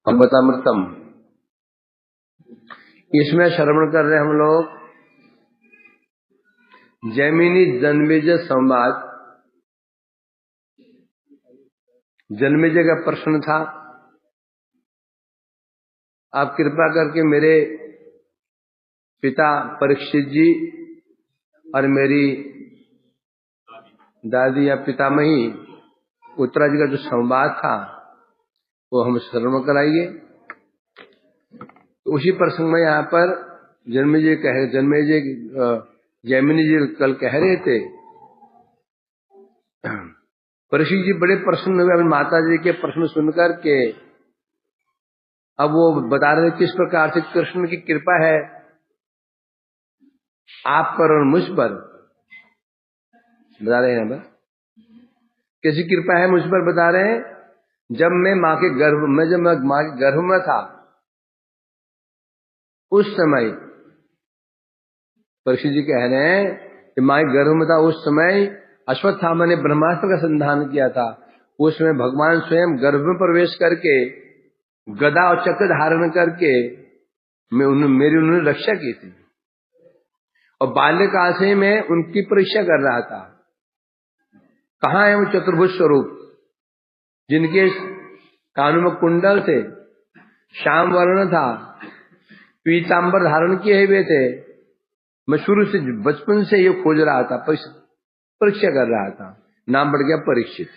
भगवतामृतम, इसमें श्रवण कर रहे हम लोग जैमिनी जन्मेजय संवाद। जन्मेजय का प्रश्न था, आप कृपा करके मेरे पिता परीक्षित जी और मेरी दादी या पितामही उत्तरा जी का जो संवाद था वो हम श्रवण कराइए। तो उसी प्रसंग में यहाँ पर जैमिनी जी कल कह रहे थे, परीक्षित जी बड़े प्रसन्न हुए अपनी माता जी के प्रश्न सुनकर के। अब वो बता रहे किस प्रकार से कृष्ण की कृपा है आप पर और मुझ पर, बता रहे हैं ना कैसी कृपा है मुझ पर, बता रहे हैं। जब मैं माँ के गर्भ में था उस समय, परीक्षित जी कह रहे हैं कि माँ के गर्भ में था उस समय अश्वत्थामा ने ब्रह्मास्त्र का संधान किया था। उस समय भगवान स्वयं गर्भ में प्रवेश करके गदा और चक्र धारण करके मेरी उन्होंने रक्षा की थी। और बाल्यकाल से मैं उनकी परीक्षा कर रहा था, कहाँ है वो चतुर्भुज स्वरूप जिनके कानों में कुंडल थे, श्याम वर्ण था, पीतांबर धारण किए हुए थे। मैं शुरू से बचपन से ये खोज रहा था, परीक्षा कर रहा था। नाम बढ़ गया परीक्षित।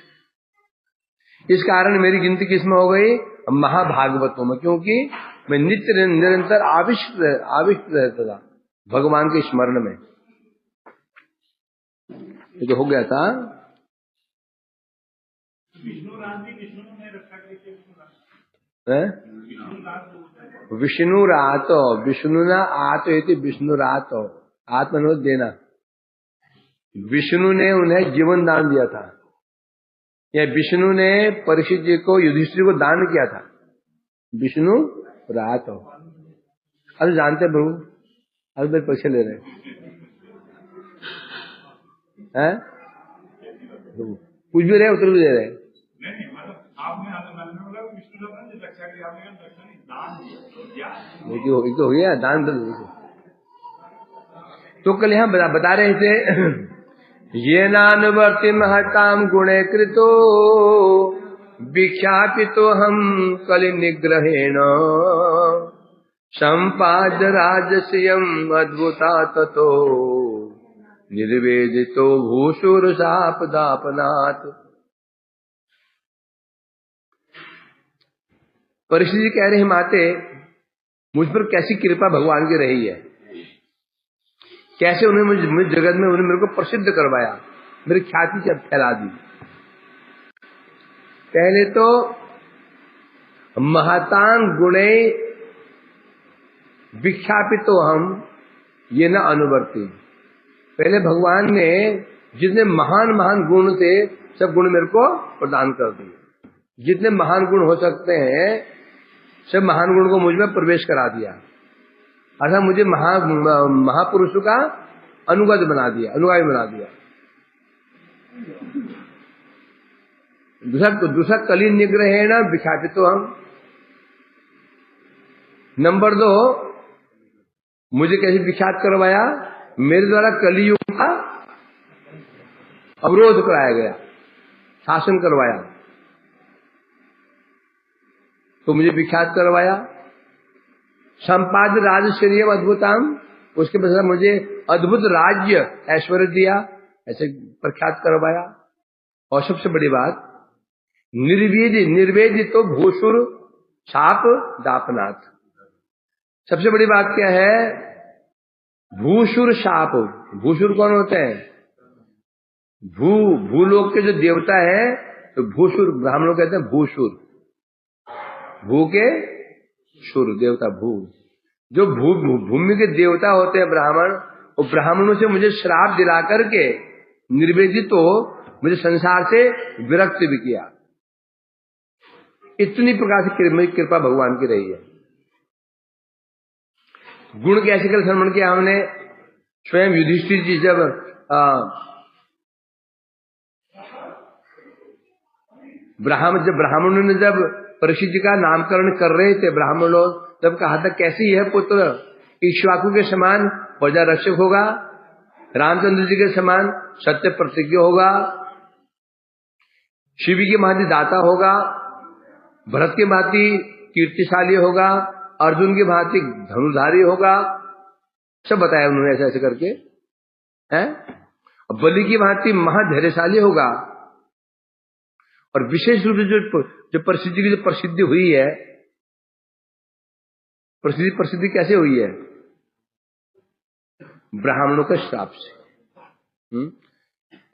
इस कारण मेरी गिनती किसमें हो गई? महाभागवतों में, क्योंकि मैं नित्य निरंतर आविष्ट रहता था भगवान के स्मरण में। ये जो हो गया था विष्णुरातो, विष्णुना आतो इति विष्णुरातो, आत्मनोद देना। विष्णु ने उन्हें जीवन दान दिया था, या विष्णु ने परीक्षित जी को युधिष्ठिर को दान किया था। विष्णु रातो, अरे जानते प्रभु, अरे मेरे परीक्षा ले रहे हैं, कुछ भी रहे उत्तर भी दे रहे हैं। तो हो गया दान। तो कल यहाँ बता रहे थे ये नानुवर्ति महताम गुणे कृतो विख्यापितो हम कलि निग्रहेण संपाद्य राजस्यम अद्भुता ततो निर्वेदितो भूषुर सापदापनात्। परीक्षित जी कह रहे माते, मुझ पर कैसी कृपा भगवान की रही है, कैसे उन्होंने मुझ जगत में उन्होंने मेरे को प्रसिद्ध करवाया, मेरी ख्याति जब फैला दी। पहले तो महतान गुणे विख्यापितो हम ये न अनुवर्ती, पहले भगवान ने जितने महान महान गुण थे सब गुण मेरे को प्रदान कर दिए। जितने महान गुण हो सकते हैं सब महान गुण को मुझ में प्रवेश करा दिया, अर्थात मुझे महापुरुषों का अनुगत बना दिया, अनुगामी बना दिया। दूसरा कलि निग्रहेण विख्यापितो हम। नंबर 2, मुझे कैसे विख्यात करवाया? मेरे द्वारा कलियुग का अवरोध कराया गया, शासन करवाया, तो मुझे विख्यात करवाया। संपाद्य राजश्री अद्भुताम, उसके बाद मुझे अद्भुत राज्य ऐश्वर्य दिया, ऐसे प्रख्यात करवाया। और सबसे बड़ी बात, निर्वेदितो भूषुर छाप दापनाथ। सबसे बड़ी बात क्या है? भूषुर शाप। भूषुर कौन होते हैं? भूलोक के जो देवता है, तो भूषुर ब्राह्मणों कहते हैं भूषुर, भू के शुर देवता भू। जो भूमि के देवता होते हैं ब्राह्मण, वो ब्राह्मणों से मुझे श्राप दिला करके निर्वेदित तो मुझे संसार से विरक्त भी किया। इतनी प्रकार से कृपा भगवान की रही है। गुण कैसे कर श्रवण किया हमने? स्वयं युधिष्ठिर जी जब ब्राह्मणों ने जब परीक्षित जी का नामकरण कर रहे थे ब्राह्मण लोग, तब कहा था कैसे यह पुत्र इक्ष्वाकु के समान प्रजा रक्षक होगा, रामचंद्र जी के समान सत्य प्रतिज्ञ होगा, शिव की भांति दाता होगा, भरत की भांति कीर्तिशाली होगा, अर्जुन की भांति धनुधारी होगा। सब बताया उन्होंने ऐसे ऐसे करके है। बलि की भांति महाधैर्यशाली होगा। और विशेष रूप से जो प्रसिद्धि की जो प्रसिद्धि हुई है, प्रसिद्धि कैसे हुई है? ब्राह्मणों के श्राप से।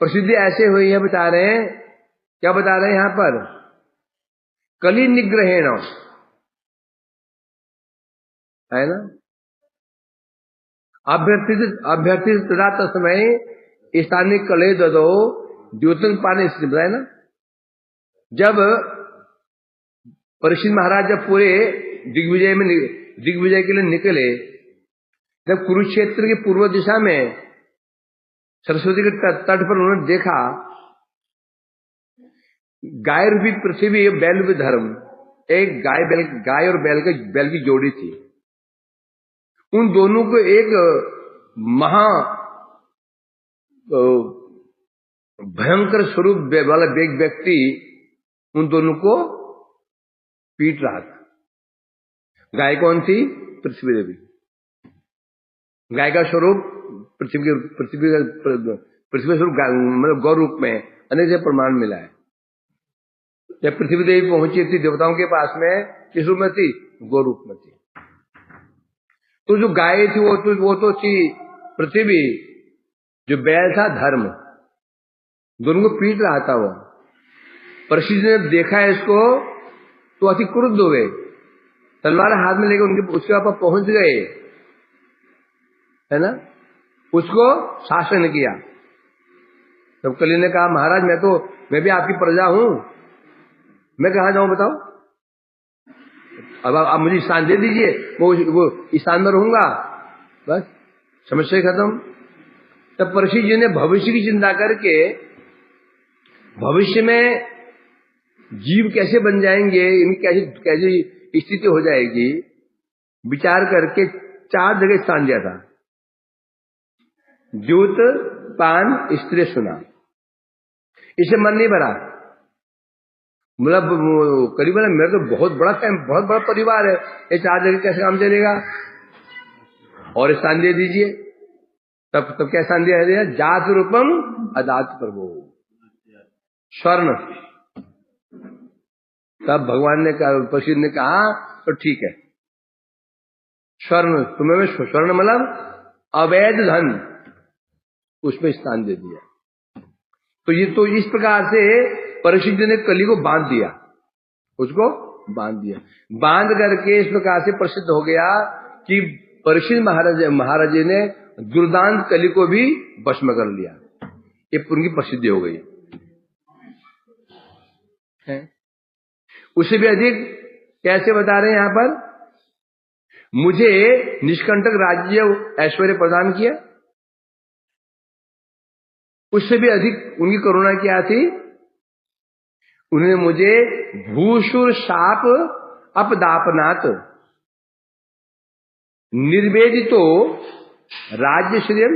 प्रसिद्धि ऐसे हुई है, बता रहे हैं, क्या बता रहे हैं यहां पर? कली निग्रहेण है ना, अभ्यर्थित तदा तस्मै स्थानीय कले ददो द्योतन पाने से बताया ना। जब परीक्षित महाराज जब पूरे दिग्विजय के लिए निकले, जब कुरुक्षेत्र की पूर्व दिशा में सरस्वती के तट पर उन्होंने देखा गाय रूपी पृथ्वी, बैल रूपी धर्म, एक गाय और बैल की जोड़ी थी। उन दोनों को एक महा भयंकर स्वरूप वाला व्यक्ति उन दोनों को पीट रहा था। गाय कौन थी? पृथ्वी देवी। गाय का स्वरूप पृथ्वी स्वरूप मतलब गौ रूप में अनेक से प्रमाण मिला है। जब पृथ्वी देवी पहुंची थी देवताओं के पास में, किस रूप में थी? गौ रूप में थी। तो जो गाय थी वो तो थी पृथ्वी, जो बैल था धर्म। दोनों को पीट रहा था वो। परीक्षित ने देखा है इसको तो अति क्रुद्ध हो गए, तलवार हाथ में लेकर उसके ऊपर पहुंच गए, है ना, उसको शासन किया। तब कली ने कहा महाराज मैं भी आपकी प्रजा हूं, मैं कहां जाऊं बताओ? अब आप मुझे स्थान दे दीजिए, वो स्थान में रहूंगा, बस समस्या खत्म। तब परीक्षित जी ने भविष्य की चिंता करके, भविष्य में जीव कैसे बन जाएंगे, इनकी कैसी स्थिति हो जाएगी, विचार करके 4 जगह स्थान दिया था। द्यूत, पान, स्त्री, सुना। इसे मन नहीं भरा। मतलब करीबन मेरा तो बहुत बड़ा परिवार है, ये 4 जगह कैसे काम चलेगा? और स्थान दे दीजिए। तब क्या स्थान दिया? जात रूपम अदात प्रभु, स्वर्ण। तब भगवान ने कहा, परीक्षित ने कहा तो ठीक है, स्वर्ण तुम्हें स्वर्ण मतलब अवैध धन, उसमें स्थान दे दिया। तो इस प्रकार से परीक्षित ने कली को बांध दिया, उसको बांध दिया। बांध करके इस प्रकार से प्रसिद्ध हो गया कि परीक्षित महाराज जी ने दुर्दांत कली को भी वश में कर लिया। ये उनकी प्रसिद्धि हो गई है। उससे भी अधिक कैसे बता रहे हैं यहां पर? मुझे निष्कंटक राज्य ऐश्वर्य प्रदान किया। उससे भी अधिक उनकी करुणा क्या थी? उन्होंने मुझे भूषुर शाप अपदापनात निर्वेदितो राज्य श्रियम।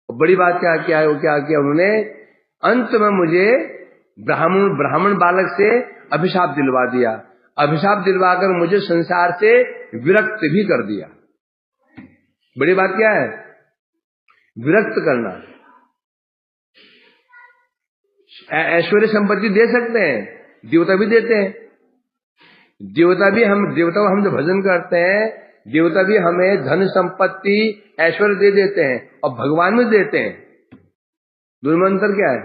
बड़ी बात क्या किया उन्होंने? अंत में मुझे ब्राह्मण बालक से अभिशाप दिलवा दिया। अभिशाप दिलवाकर मुझे संसार से विरक्त भी कर दिया। बड़ी बात क्या है? विरक्त करना। ऐश्वर्य संपत्ति दे सकते हैं, देवता भी देते हैं। देवता को हम जो भजन करते हैं, देवता भी हमें धन संपत्ति ऐश्वर्य दे देते हैं, और भगवान भी देते हैं। दोनों में अंतर क्या है?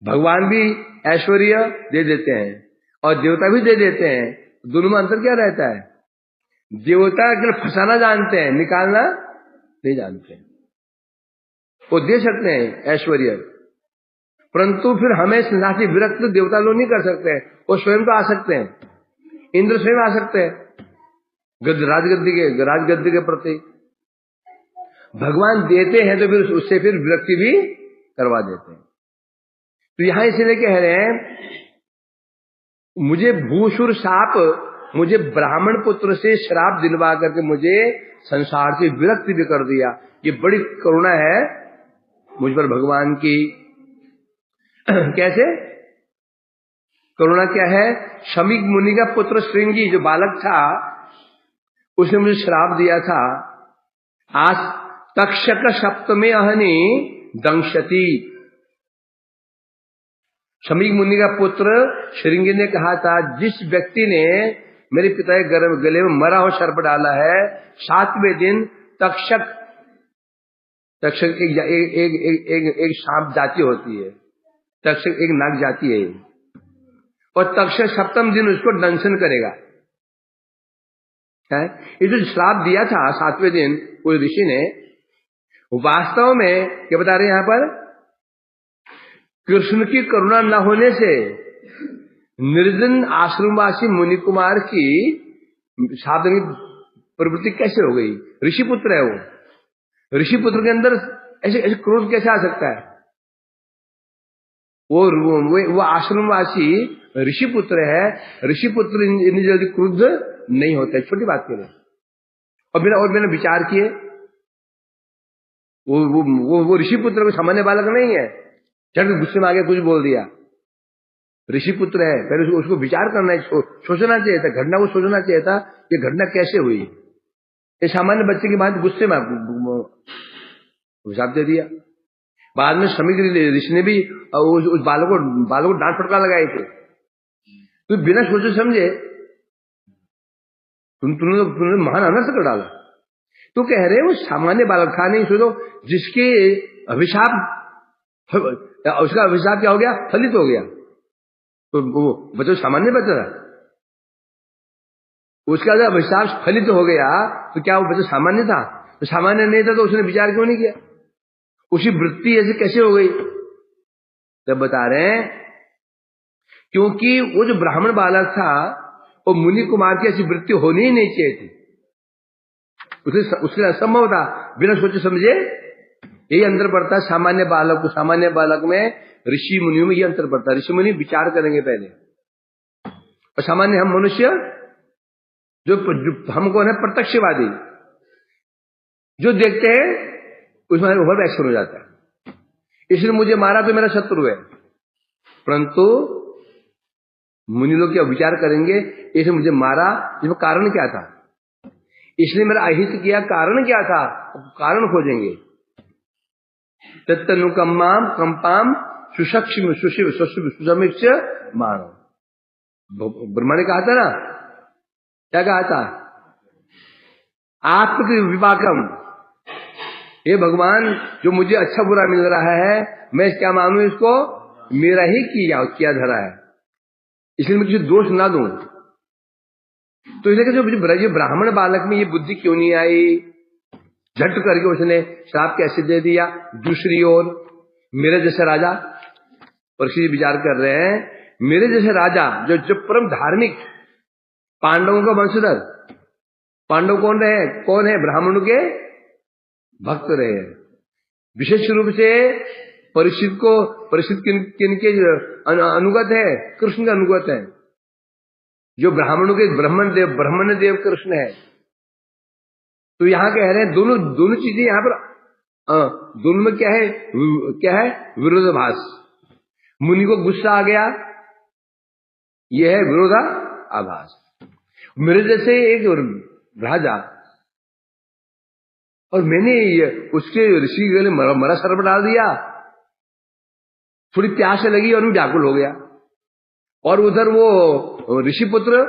भगवान भी ऐश्वर्य दे देते हैं और देवता भी दे देते हैं। दोनों में अंतर क्या रहता है? देवता केवल फंसाना जानते हैं, निकालना नहीं जानते हैं। वो दे सकते हैं ऐश्वर्य, परंतु फिर हमें संसार से विरक्त देवता लोग नहीं कर सकते। वो स्वयं तो आ सकते हैं, इंद्र स्वयं आ सकते हैं राजगद्दी के प्रति। भगवान देते हैं तो फिर उससे फिर विरक्ति भी करवा देते हैं। तो यहां इसलिए कह रहे हैं मुझे भूसुर शाप, मुझे ब्राह्मण पुत्र से श्राप दिलवा करके मुझे संसार से विरक्त भी कर दिया। ये बड़ी करुणा है मुझ पर भगवान की। कैसे करुणा क्या है? शमीक मुनि का पुत्र श्रृंगी जो बालक था, उसने मुझे श्राप दिया था। आज तक्षक सप्तमे अहनि दंशति। शमीक मुनि का पुत्र श्रृंगी ने कहा था, जिस व्यक्ति ने मेरे पिता के गले में मरा हुआ सर्प डाला है, 7वें दिन तक्षक एक सांप जाति होती है, तक्षक एक नाग जाति है, और तक्षक 7वें दिन उसको दंशन करेगा। है ये जो श्राप दिया था 7वें दिन कोई ऋषि ने, वास्तव में क्या बता रहे हैं यहां पर? कृष्ण की करुणा न होने से निर्जन आश्रमवासी मुनि कुमार की साधन की प्रवृत्ति कैसे हो गई? ऋषि पुत्र है वो, ऋषि पुत्र के अंदर ऐसे ऐसे क्रोध कैसे आ सकता है? वो आश्रमवासी ऋषि पुत्र है, ऋषि पुत्र इतनी जल्दी क्रुद्ध नहीं होता, छोटी बात के लिए। और मैंने विचार किए, वो ऋषि पुत्र को सामान्य बालक नहीं है, झट गुस्से में आगे कुछ बोल दिया। ऋषि पुत्र है, पहले उसको विचार करना है, सोचना चाहिए था, घटना को सोचना चाहिए था, ये घटना कैसे हुई। ये सामान्य बच्चे की बात गुस्से में हिसाब दे दिया। बाद में शमीक ऋषि ने भी उस बालक को डांट फटका लगाए थे। तो बिना सोचे समझे तुमने महान अनर्थ कर डाला। तो कह रहे वो सामान्य बालक था नहीं, सोचो जिसके अभिशाप, उसका अभिशाप क्या हो गया? फलित हो गया। तो वो बच्चा सामान्य बच्चा था, उसका जब अभिशाप फलित हो गया तो क्या वो बच्चा सामान्य था? तो सामान्य नहीं था तो उसने विचार क्यों नहीं किया? उसकी वृत्ति ऐसे कैसे हो गई? तब बता रहे हैं क्योंकि वो जो ब्राह्मण बालक था वो मुनि कुमार की ऐसी वृत्ति होनी ही नहीं चाहिए थी, उसके असंभव था। बिना सोचे समझे यही अंतर पड़ता है सामान्य बालक को, सामान्य बालक में ऋषि मुनियों में ये अंतर पड़ता है। ऋषि मुनि विचार करेंगे पहले, और सामान्य हम मनुष्य जो हम कौन है? प्रत्यक्षवादी, जो देखते हैं उसमें ओवर एक्शन हो जाता है। इसलिए मुझे मारा तो मेरा शत्रु है, परंतु मुनि लोग क्या विचार करेंगे, इसने मुझे मारा, इसमें कारण क्या था, इसलिए मेरा अहित किया, कारण क्या था, कारण खोजेंगे। तत्तनुकम्माम कंपाम सुसक्षम सुसमीक्ष मानो। ब्रह्मा ने कहा था ना, क्या कहा था? आत्म विपाकम, हे भगवान जो मुझे अच्छा बुरा मिल रहा है मैं क्या मानूं, इसको मेरा ही किया धरा है, इसलिए मैं किसी दोष ना दूं। तो इसलिए जो ब्राह्मण बालक में ये बुद्धि क्यों नहीं आई? झट करके उसने श्राप कैसे दे दिया? दूसरी ओर मेरे जैसे राजा, परीक्षित विचार कर रहे हैं, मेरे जैसे राजा जो परम धार्मिक, पांडवों का वंशधर, पांडव कौन है? ब्राह्मणों के भक्त रहे। विशेष रूप से परीक्षित किनके अनुगत है? कृष्ण का अनुगत है, जो ब्राह्मणों के ब्राह्मण देव कृष्ण है। तो यहां कह रहे हैं दोनों चीजें यहां पर, दोनों में क्या है? विरोधाभास। मुनि को गुस्सा आ गया, यह है विरोधाभास। मेरे जैसे एक राजा, और मैंने उसके ऋषि के गले मरा सर्प डाल दिया, थोड़ी प्यास लगी और मैं व्याकुल हो गया, और उधर वो ऋषि पुत्र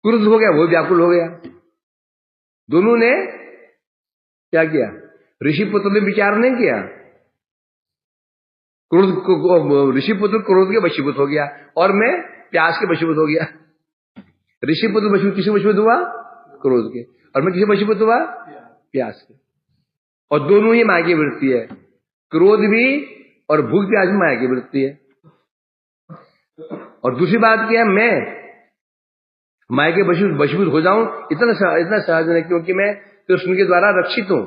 क्रुद्ध हो गया, वो व्याकुल हो गया। दोनों ने क्या किया? ऋषि पुत्र ने विचार नहीं किया, ऋषि पुत्र क्रोध के वशीभूत हो गया और मैं प्यास के वशीभूत हो गया। ऋषि पुत्र किसी वशीभूत हुआ? क्रोध के, और मैं किसी वशीभूत हुआ? प्यास के। और दोनों ही माया की वृत्ति है, क्रोध भी और भूख प्यास भी माया की वृत्ति है। और दूसरी बात क्या है? मैं माया के वशीभूत हो जाऊं इतना सहज नहीं, क्योंकि मैं कृष्ण के द्वारा रक्षित हूं।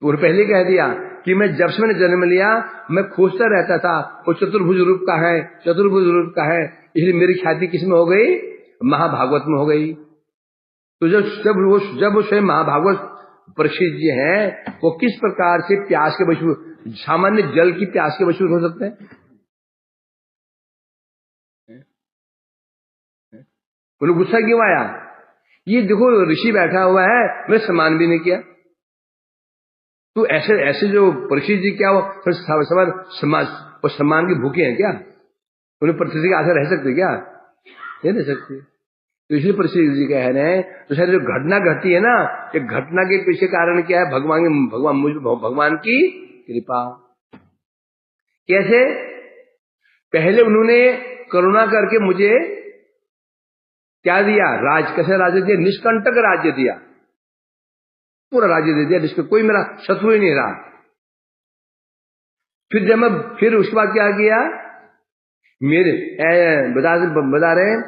और पहले कह दिया कि मैं जब से मैंने जन्म लिया मैं खोजता रहता था वो चतुर्भुज रूप का है, चतुर्भुज रूप का है, इसलिए मेरी ख्याति किसमें हो गई? महाभागवत में हो गई। तो जब वो स्वयं महाभागवत परीक्षित जी हैं, वो किस प्रकार से प्यास के वशीभूत, सामान्य जल की प्यास के वशीभूत हो सकते हैं? बोलो गुस्सा क्यों आया? ये देखो ऋषि बैठा हुआ है, मैं सम्मान भी नहीं किया। तो ऐसे ऐसे जो परीक्षित जी क्या वो सम्मान की भूखे हैं क्या? उन्हें परिस्थिति के आधार रह सकते क्या? नहीं रह सकते। तो इसलिए परीक्षित जी कह रहे हैं तो शायद जो घटना घटी है ना, ये घटना के पीछे कारण क्या है? भगवान की कृपा। कैसे? पहले उन्होंने करुणा करके मुझे क्या दिया? कैसे राज्य दिया? निष्कंटक राज्य दिया, पूरा राज्य दे दिया जिसमें कोई मेरा शत्रु ही नहीं रहा। फिर उसके बाद क्या किया? मेरे बता रहे हैं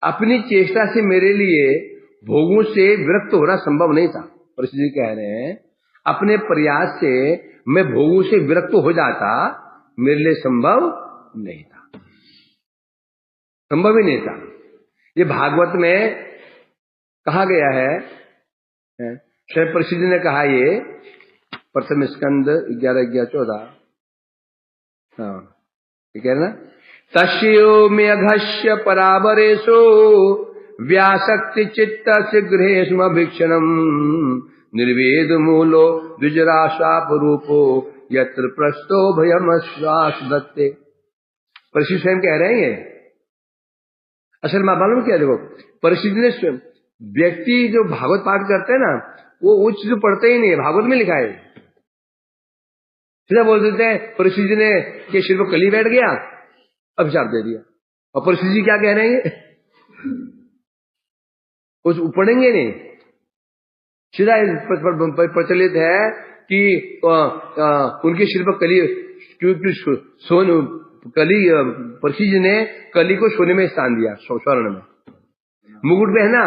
अपनी चेष्टा से मेरे लिए भोगों से विरक्त होना संभव नहीं था। परिषद जी कह रहे हैं अपने प्रयास से मैं भोगों से विरक्त हो जाता, मेरे लिए संभव नहीं था, संभव ही नहीं था। ये भागवत में कहा गया है, स्वयं परिषद जी ने कहा, ये प्रथम स्कंद 11-14। हाँ ये कह रहे ना, तस्यो मेघस्य परावरेशो व्यासक्ति चित्त गृहेष्म भीक्षणम निर्वेद मूलो द्विजराशाप रूपो यत्र प्रस्तो भयम श्वास दत्ते। परिषद स्वयं कह रहे हैं ये। असल में मालूम क्या, देखो परिषद ने स्वयं व्यक्ति जो भागवत पाठ करते हैं ना, वो उच्च जो पढ़ते ही नहीं, भागवत में लिखा है। सीधा बोल देते हैं परिषद जी ने के सिर पर कली बैठ गया, अभिशाप दे दिया। और परिषद जी क्या कह रहे हैं? उस पढ़ेंगे नहीं, सीधा प्रचलित है कि उनके सिर पर कली, क्योंकि सोन कली, परिषद जी ने कली को सोने में स्थान दिया, स्वर्ण में। मुकुट पहना,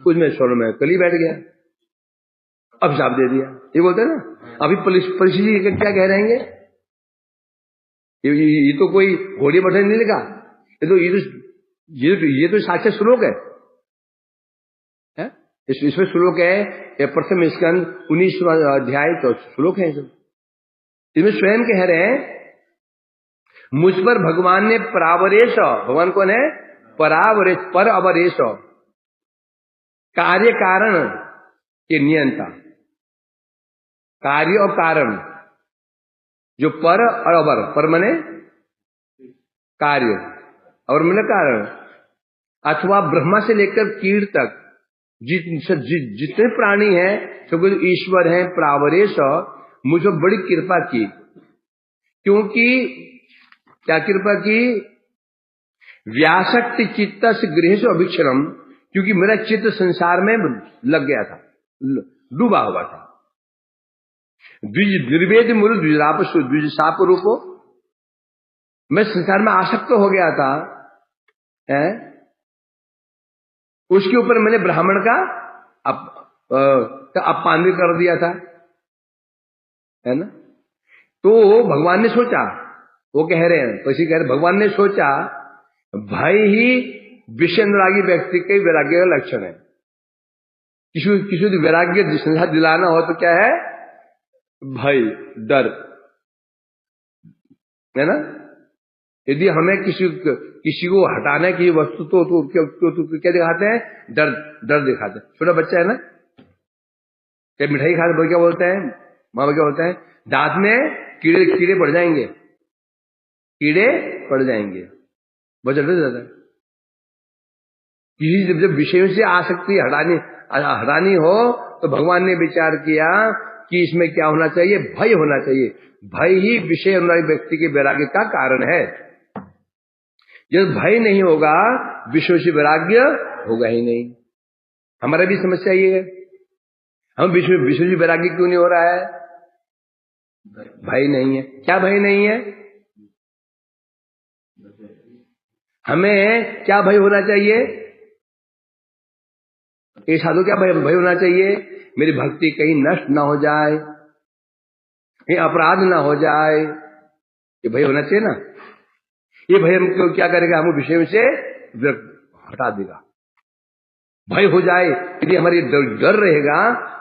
उसमें स्वर्ण में कली बैठ गया, अभिशाप दे दिया। ये बोलते हैं ना। अभी परिषद जी क्या कह रहे हैं? ये तो कोई घोड़ी बैठे नहीं लिखा, ये तो साक्षात श्लोक है। इसमें श्लोक है प्रथम स्कंद 19वां अध्याय तो श्लोक है। इसमें स्वयं कह रहे हैं मुझ पर भगवान ने परावरेश, भगवान कौन है? परावरेश, पर अवरेश, कार्य कारण के नियंता, कार्य और कारण, जो पर और अवर, पर मने कार्य, अवर मने कारण, अथवा ब्रह्मा से लेकर कीट तक जितने प्राणी हैं सब ईश्वर हैं प्रावरेश, मुझ पर बड़ी कृपा की। क्योंकि क्या कृपा की? व्यासक्ति चित्त से गृहेश अभिक्षरम, क्योंकि मेरा चित्त संसार में लग गया था, डूबा हुआ था। निर्वेद मूल द्विजाप रूपो, मैं संसार में आसक्त हो गया था, उसके ऊपर मैंने ब्राह्मण का अपमान भी कर दिया था, है ना। तो भगवान ने सोचा, वो कह रहे हैं तो कह रहे भगवान ने सोचा भय ही विषय अनुरागी व्यक्ति के वैराग्य का लक्षण है। किसी वैराग्य संसार दिलाना हो तो क्या है? भय, डर, है ना। यदि हमें किसी को हटाने की वस्तु तो क्या दिखाते हैं? डर दिखाते हैं। छोटा बच्चा है ना, क्या मिठाई खाते तो क्या बोलते हैं? माँ क्या बोलते हैं? दांत में कीड़े पड़ जाएंगे, कीड़े पड़ जाएंगे, बच्चा डर जाता है। किसी जब विषयों से आसक्ति हटानी हो तो भगवान ने विचार किया कि इसमें क्या होना चाहिए? भय होना चाहिए। भय ही विषय अनुरागी व्यक्ति के वैराग्य का कारण है। जब भय नहीं होगा विषय से वैराग्य होगा ही नहीं। हमारा भी समस्या ये है, हम विषय से वैराग्य क्यों नहीं हो रहा है? भय नहीं है। क्या भय नहीं है? हमें क्या भय होना चाहिए? ये साधु क्या भय होना चाहिए? मेरी भक्ति कहीं नष्ट ना हो जाए, कहीं अपराध ना हो जाए, ये भय होना चाहिए ना। ये भय हमको क्या करेगा, हम विषय से हटा देगा। भय हो जाए, यदि हमारी डर रहेगा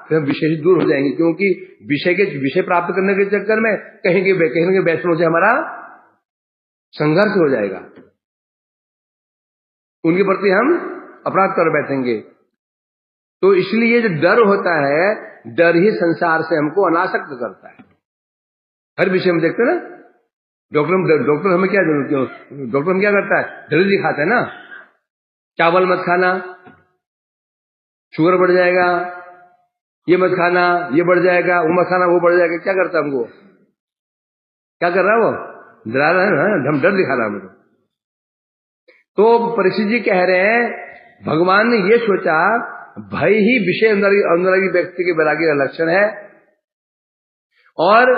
फिर हम विषय से दूर हो जाएंगे, क्योंकि विषय प्राप्त करने के चक्कर में कहीं वैष्णव से हमारा संघर्ष हो जाएगा, उनके प्रति हम अपराध कर बैठेंगे। तो इसलिए जो डर होता है, डर ही संसार से हमको अनासक्त करता है। हर विषय में देखते हैं ना, डॉक्टर हमें क्या डॉक्टर हम क्या करता है, डर दिखाता है ना, चावल मत खाना, शुगर बढ़ जाएगा, ये मत खाना, ये बढ़ जाएगा, वो मत खाना, वो बढ़ जाएगा। क्या करता है हमको, क्या कर रहा है वो, डरा रहा है ना, हम डर दिखा रहा है हमको। तो परीक्षित जी कह रहे हैं, भगवान ने ये सोचा भय ही विषय अनुरागी व्यक्ति के वैराग्य का लक्षण है, और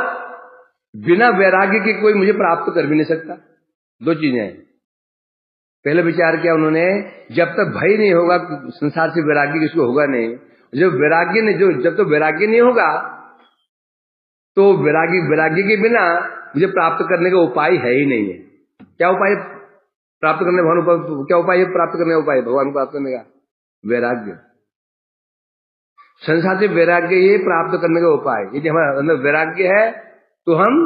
बिना वैराग्य के कोई मुझे प्राप्त कर भी नहीं सकता। दो चीजें हैं। पहले विचार किया उन्होंने, जब तक भय नहीं होगा संसार से वैराग्य किसको होगा नहीं। जब तक वैराग्य नहीं होगा तो वैराग्य के बिना मुझे प्राप्त करने का उपाय है ही नहीं है। क्या उपाय प्राप्त करने, क्या उपाय है प्राप्त करने का उपाय, भगवान को प्राप्त करने का? वैराग्य। संसार से वैराग्य ही प्राप्त करने का उपाय। यदि हमारे अंदर वैराग्य है तो हम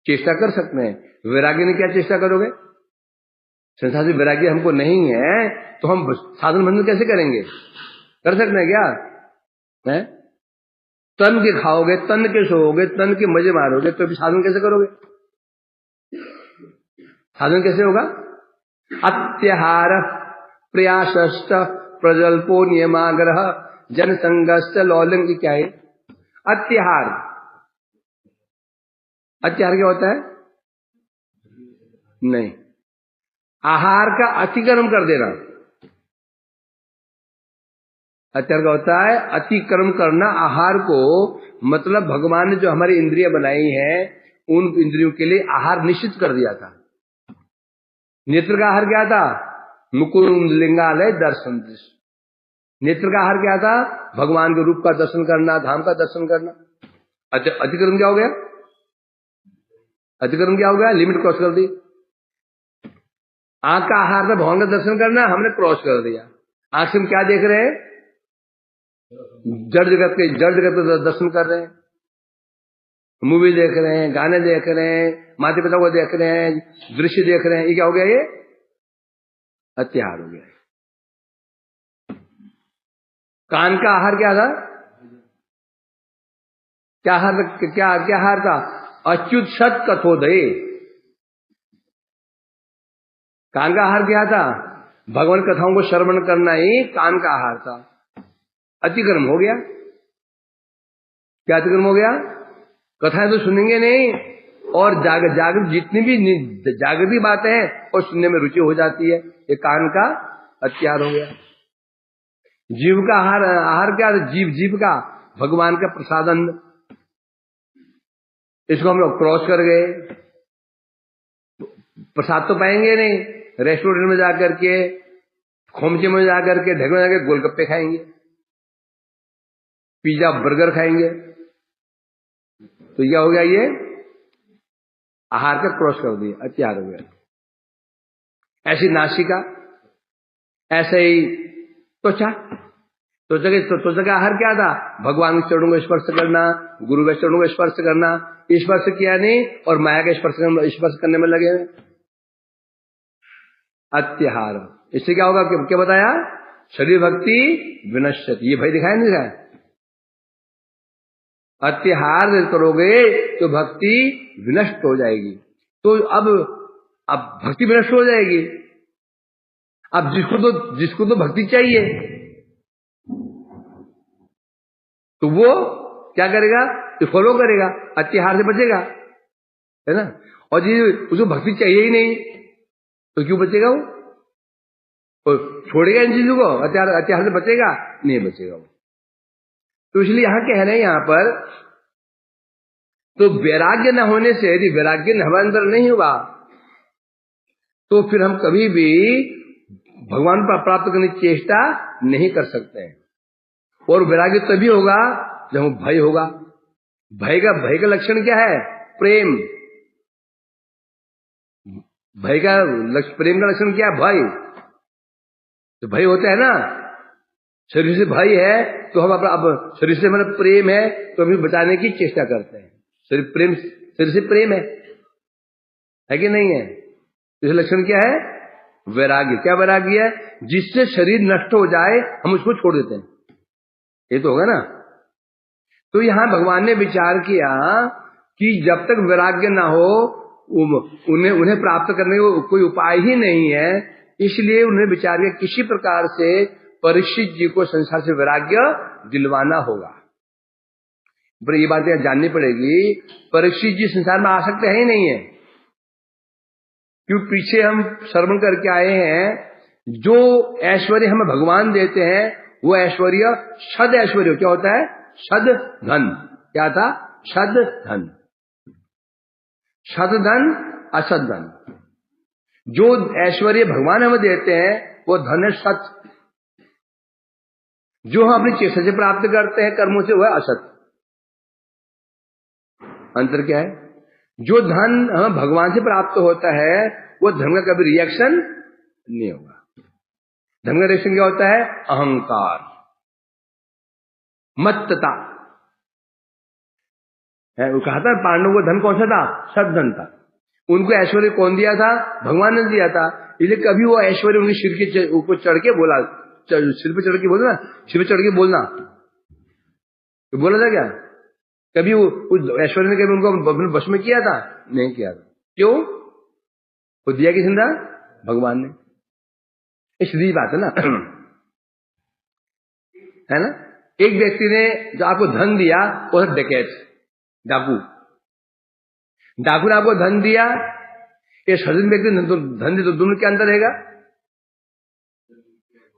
चेष्टा कर सकते हैं। वैराग्य ने क्या चेष्टा करोगे? संसार से वैराग्य हमको नहीं है तो हम साधन बंधन कैसे करेंगे? कर सकते हैं क्या? है? तन के खाओगे, तन के सोओगे, तन के मजे मारोगे, तो साधन कैसे करोगे? साधन कैसे होगा? अत्याहार प्रयासश्च प्रजल्पो नियमाग्रह जनसंगश्च लौलिंग की क्या है? अत्याहार। अत्याहार क्या होता है? नहीं, आहार का अतिक्रम कर देना। अत्याहार का होता है अतिक्रम करना आहार को। मतलब भगवान ने जो हमारी इंद्रियां बनाई हैं, उन इंद्रियों के लिए आहार निश्चित कर दिया था। नेत्र का आहार क्या था? मुकुंद लिंगालय दर्शन। नेत्र का आहार क्या था? भगवान के रूप का दर्शन करना, धाम का दर्शन करना। अतिक्रम क्या हो गया? अतिक्रम क्या हो गया? लिमिट क्रॉस कर दी। आंख का आहार था भगवान का दर्शन करना, हमने क्रॉस कर दिया। आंख से हम क्या देख रहे हैं? जड़ जगत का दर्शन कर रहे हैं, मूवी देख रहे हैं, गाने देख रहे हैं, माता पिता को देख रहे हैं, दृश्य देख रहे हैं। ये क्या हो गया? ये अत्याहार हो गया। कान का आहार क्या था? क्या आहार था? अच्युत सत कथोदय। कान का आहार क्या था? भगवान कथाओं को श्रवण करना ही कान का आहार था। अतिक्रम हो गया। क्या अतिक्रम हो गया? कथाएं तो सुनेंगे नहीं, और जागृत जितनी भी जागृति बातें हैं और सुनने में रुचि हो जाती है। ये कान का अत्याहार हो गया। जीव का आहार क्या था? जीव का भगवान का प्रसादन। इसको हम लोग क्रॉस कर गए। प्रसाद तो पाएंगे नहीं, रेस्टोरेंट में जाकर के, खोमचे में जाकर के, ढेर में जाकर गोलगप्पे खाएंगे, पिज्जा बर्गर खाएंगे। तो क्या हो गया? ये आहार का क्रॉस कर दिया, अत्याहार हो गया। ऐसी नासिका, ऐसे ही त्वचा का आहार क्या था? भगवान के चरणों को स्पर्श करना, गुरु के चरणों को स्पर्श करना। स्पर्श किया नहीं और माया का स्पर्श करने में लगे। अत्याहार। इससे क्या होगा? क्या बताया? शरीर भक्ति विनश्यति। ये भय दिखाया नहीं दिखाया? अत्याहार करोगे तो भक्ति विनष्ट हो जाएगी। तो अब भक्ति विनष्ट हो जाएगी। अब जिसको तो भक्ति चाहिए, तो वो क्या करेगा? तो फॉलो करेगा, अत्याहार से बचेगा, है ना। और उसको भक्ति चाहिए ही नहीं तो क्यों बचेगा? वो छोड़ेगा इन चीजों को, अत्याहार से बचेगा? नहीं बचेगा वो। तो इसलिए यहां कह रहे हैं, यहां पर तो वैराग्य न होने से, यदि वैराग्य हमारे अंदर नहीं हुआ तो फिर हम कभी भी भगवान पर प्राप्त करने की चेष्टा नहीं कर सकते हैं। और वैराग्य तभी होगा जब भय होगा। भय का लक्षण क्या है? प्रेम। प्रेम का लक्षण क्या है? भय। तो भय होता है ना, शरीर से भय है तो हम अब शरीर से हमारा प्रेम है तो हम बचाने की चेष्टा करते हैं। शरीर से प्रेम है कि नहीं है? तो लक्षण क्या है? वैराग्य। क्या वैराग्य है? जिससे शरीर नष्ट हो जाए हम उसको छोड़ देते हैं, ये तो होगा ना। तो यहां भगवान ने विचार किया कि जब तक वैराग्य ना हो उन्हें प्राप्त करने का कोई उपाय ही नहीं है, इसलिए उन्हें विचार किया किसी प्रकार से परीक्षित जी को संसार से वैराग्य दिलवाना होगा। पर ये बात यहां जाननी पड़ेगी, परीक्षित जी संसार में आ सकते हैं ही नहीं है, क्यों? पीछे हम श्रवण करके आए हैं, जो ऐश्वर्य हमें भगवान देते हैं वो ऐश्वर्य सद ऐश्वर्य। क्या होता है? सद धन। क्या था? सद धन। सद धन, असद धन। जो ऐश्वर्य भगवान हमें देते हैं वो धन है सत। जो हम अपनी चेष्टा से प्राप्त करते हैं कर्मों से, वो है असत। अंतर क्या है? जो धन हमें भगवान से प्राप्त होता है वो धन का कभी रिएक्शन नहीं होगा। धन का रिएक्शन क्या होता है? अहंकार, मत्तता है। वो कहा था पांडवों को धन कौन सा था? सद धन था। उनको ऐश्वर्य कौन दिया था? भगवान ने दिया था। इसलिए कभी वो ऐश्वर्य उनके सिर के ऊपर चढ़ के बोला, सिर पे चढ़ के बोलना, सिर पे चढ़ के बोलना, तो बोला था क्या? कभी वो ऐश्वर्य ने कभी उनको अपने वश में किया था? नहीं किया था। क्यों? वो दिया किसने था? भगवान ने। ये सीधी बात है ना, है ना। एक व्यक्ति ने जो आपको धन दिया वो है डकैत, डाकू। डाकू ने आपको धन दिया, ये सज्जन व्यक्ति ने धन दिया, तो दोनों क्या अंतर रहेगा?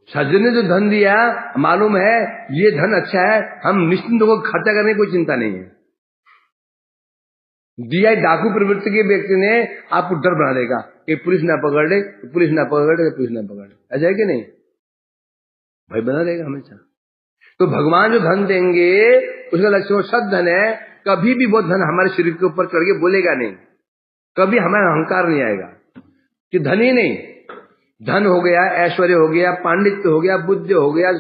सज्जन ने जो धन दिया मालूम है ये धन अच्छा है, हम निश्चिंत को खर्चा करने की कोई चिंता नहीं है। दिया डाकू प्रवृत्ति के व्यक्ति ने आपको डर बना देगा कि पुलिस ना पकड़ ले, पुलिस ना पकड़ ले, पुलिस ना पकड़ ले, ऐसा है कि नहीं? भय बना रहेगा हमेशा। तो भगवान जो धन देंगे उसका लक्ष्य सद धन है। कभी भी वो धन हमारे शरीर के ऊपर चढ़ के बोलेगा नहीं, कभी हमारा अहंकार नहीं आएगा कि धन ही नहीं। धन हो गया, ऐश्वर्य हो गया, पांडित्य हो गया, बुद्धि हो गया,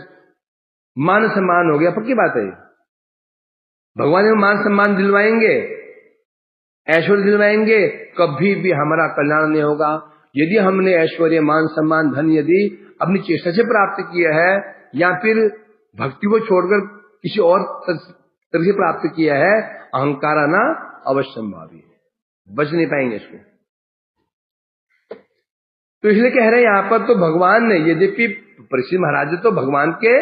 मान सम्मान हो गया, पक्की बात है। भगवान में मान सम्मान दिलवाएंगे, ऐश्वर्य दिलवाएंगे, कभी भी हमारा कल्याण नहीं होगा। यदि हमने ऐश्वर्य, मान सम्मान, धन यदि अपनी चेष्टा से प्राप्त किया है या फिर भक्ति को छोड़कर किसी और तरह से प्राप्त किया है, अहंकार आना अवश्यंभावी है, बच नहीं पाएंगे इसको। तो इसलिए कह रहे हैं यहां पर तो भगवान ने, यद्यपि परीक्षित महाराज तो भगवान के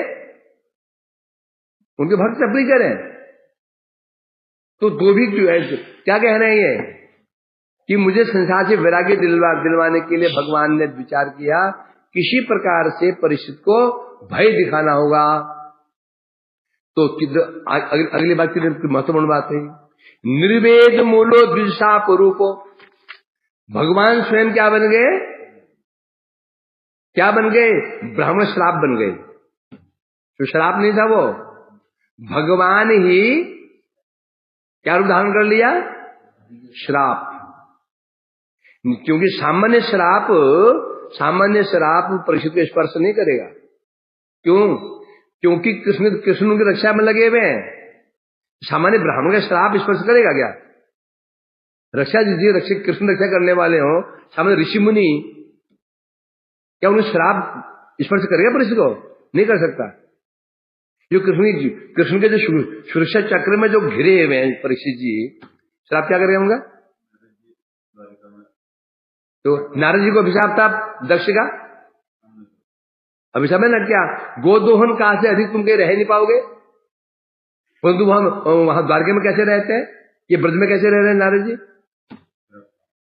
उनके भक्त अपनी करें, तो भी क्या कह रहे हैं ये कि मुझे संसार से वैराग्य दिलवाने के लिए भगवान ने विचार किया किसी प्रकार से परीक्षित को भय दिखाना होगा। तो अगली बात की महत्वपूर्ण बात है, निर्वेद मूलो द्विशाप रूपो। भगवान स्वयं क्या बन गए? क्या बन गए? ब्राह्मण श्राप बन गए। तो श्राप नहीं था वो, भगवान ही क्या रूप धारण कर लिया? श्राप। क्योंकि सामान्य श्राप परीक्षित को स्पर्श नहीं करेगा। क्यों? क्योंकि कृष्ण की रक्षा में लगे हुए हैं। सामान्य ब्राह्मण का श्राप स्पर्श करेगा क्या? रक्षा दीजिए, कृष्ण रक्षा करने वाले हो, सामान्य ऋषि मुनि, क्या उन्हें श्राप स्पर्श करेगा? परीक्षित को नहीं कर सकता। जो कृष्ण के जो सुरक्षा चक्र में जो घिरे हुए हैं परीक्षित जी, श्राप क्या करेगा उनका? तो नारद जी को अभिशाप था दक्ष का, अभिशाप है ना, क्या गोदोहन कहां से अधिक तुम कहीं रह नहीं पाओगे। परंतु वहां द्वारके में कैसे रहते हैं, ये ब्रज में कैसे रह रहे हैं नारद जी?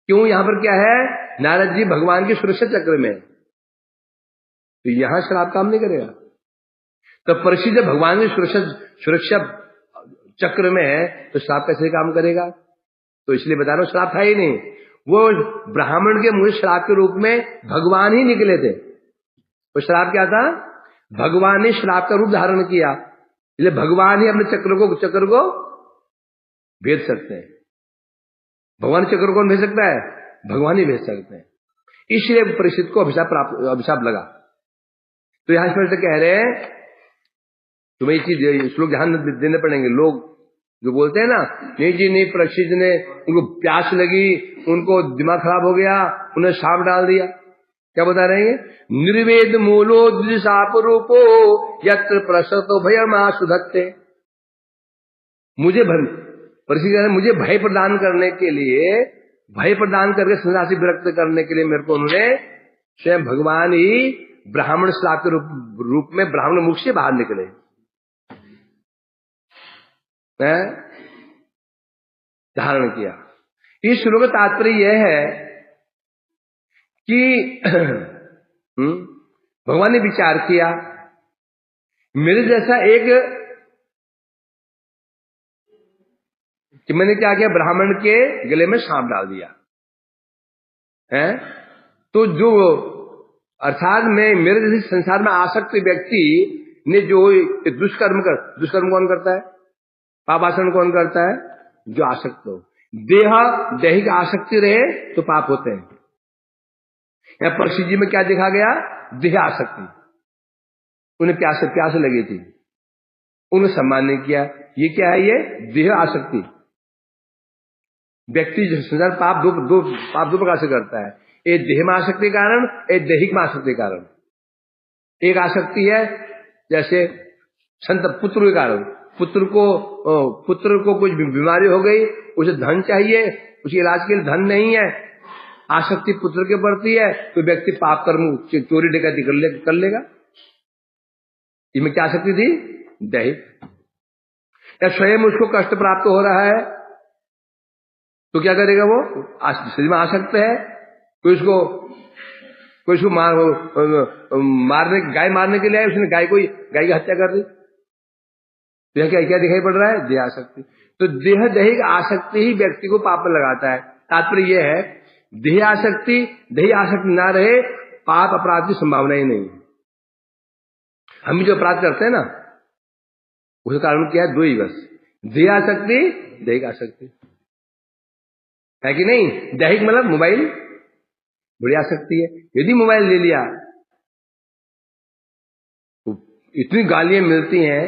क्यों? यहां पर क्या है, नारद जी भगवान की सुरक्षा चक्र में, तो यहां श्राप काम नहीं करेगा। तो परीक्षित जब भगवान की सुरक्षा चक्र में है तो श्राप कैसे काम करेगा? तो इसलिए बता रहा हूं, श्राप था ही नहीं। वो ब्राह्मण के मुंह श्राप के रूप में भगवान ही निकले थे। वो श्राप क्या था? भगवान ने श्राप का रूप धारण किया, इसलिए भगवान ही अपने चक्र को भेज सकते हैं। भगवान चक्र कौन भेज सकता है? भगवान ही भेज सकते हैं। इसलिए परीक्षित को अभिशाप लगा। तो यहां स्पष्ट कह रहे हैं, तुम्हें ये चीज श्लोक ध्यान देने पड़ेंगे। लोग जो बोलते हैं ना, नहीं जी नहीं, परीक्षित ने, उनको प्यास लगी, उनको दिमाग खराब हो गया, उन्हें शाप डाल दिया। क्या बता रहे हैं? निर्वेद मूलो द्विशाप रूपो यत्र प्रसतो भयमाशुधत्ते। मुझे भय प्रदान करने के लिए, भय प्रदान करके संसार से विरक्त करने के लिए मेरे को उन्होंने स्वयं भगवान ही ब्राह्मण श्राप के रूप में ब्राह्मण मुख से बाहर निकले। धारण किया। इस श्लोक का तात्पर्य यह है कि भगवान ने विचार किया, मेरे जैसा एक, कि मैंने क्या किया, ब्राह्मण के गले में सांप डाल दिया है। तो जो अर्थात में मेरे जैसे संसार में आसक्त व्यक्ति ने जो दुष्कर्म कौन करता है? पाप आचरण कौन करता है? जो आसक्त हो। दैहिक आसक्ति रहे तो पाप होते हैं। यहां परीक्षित जी में क्या देखा गया? देह आसक्ति। उन्हें प्यास लगी थी, उन्हें सम्मान नहीं किया। ये क्या है? ये देह आसक्ति। व्यक्ति संसार पाप दो प्रकार से करता है। एक देह में आसक्ति के कारण, एक दैहिक में आसक्ति के कारण। एक आसक्ति है जैसे पुत्र के कारण, पुत्र को कुछ बीमारी हो गई, उसे धन चाहिए, उसके इलाज के लिए धन नहीं है, आसक्ति पुत्र के प्रति है, तो व्यक्ति पाप कर्म, चोरी डकैती कर लेगा। इसमें क्या आसक्ति थी? दैहिक। या स्वयं उसको कष्ट प्राप्त हो रहा है तो क्या करेगा? वो शरीर में आसक्त है, कोई उसको गाय मारने के लिए आए, उसने गाय की हत्या कर दी, तो यह क्या दिखाई पड़ रहा है? देह आसक्ति। तो दैहिक आसक्ति ही व्यक्ति को पाप में लगाता है। तात्पर्य यह है, देह आसक्ति ना रहे, पाप अपराध की संभावना ही नहीं है। हम जो अपराध करते हैं ना, उसका कारण क्या है? दो ही बस, देह आसक्ति, दैहिक आसक्ति, है कि नहीं? दैहिक मतलब मोबाइल बड़ी आसक्ति है। यदि मोबाइल ले लिया तो इतनी गालियां मिलती हैं,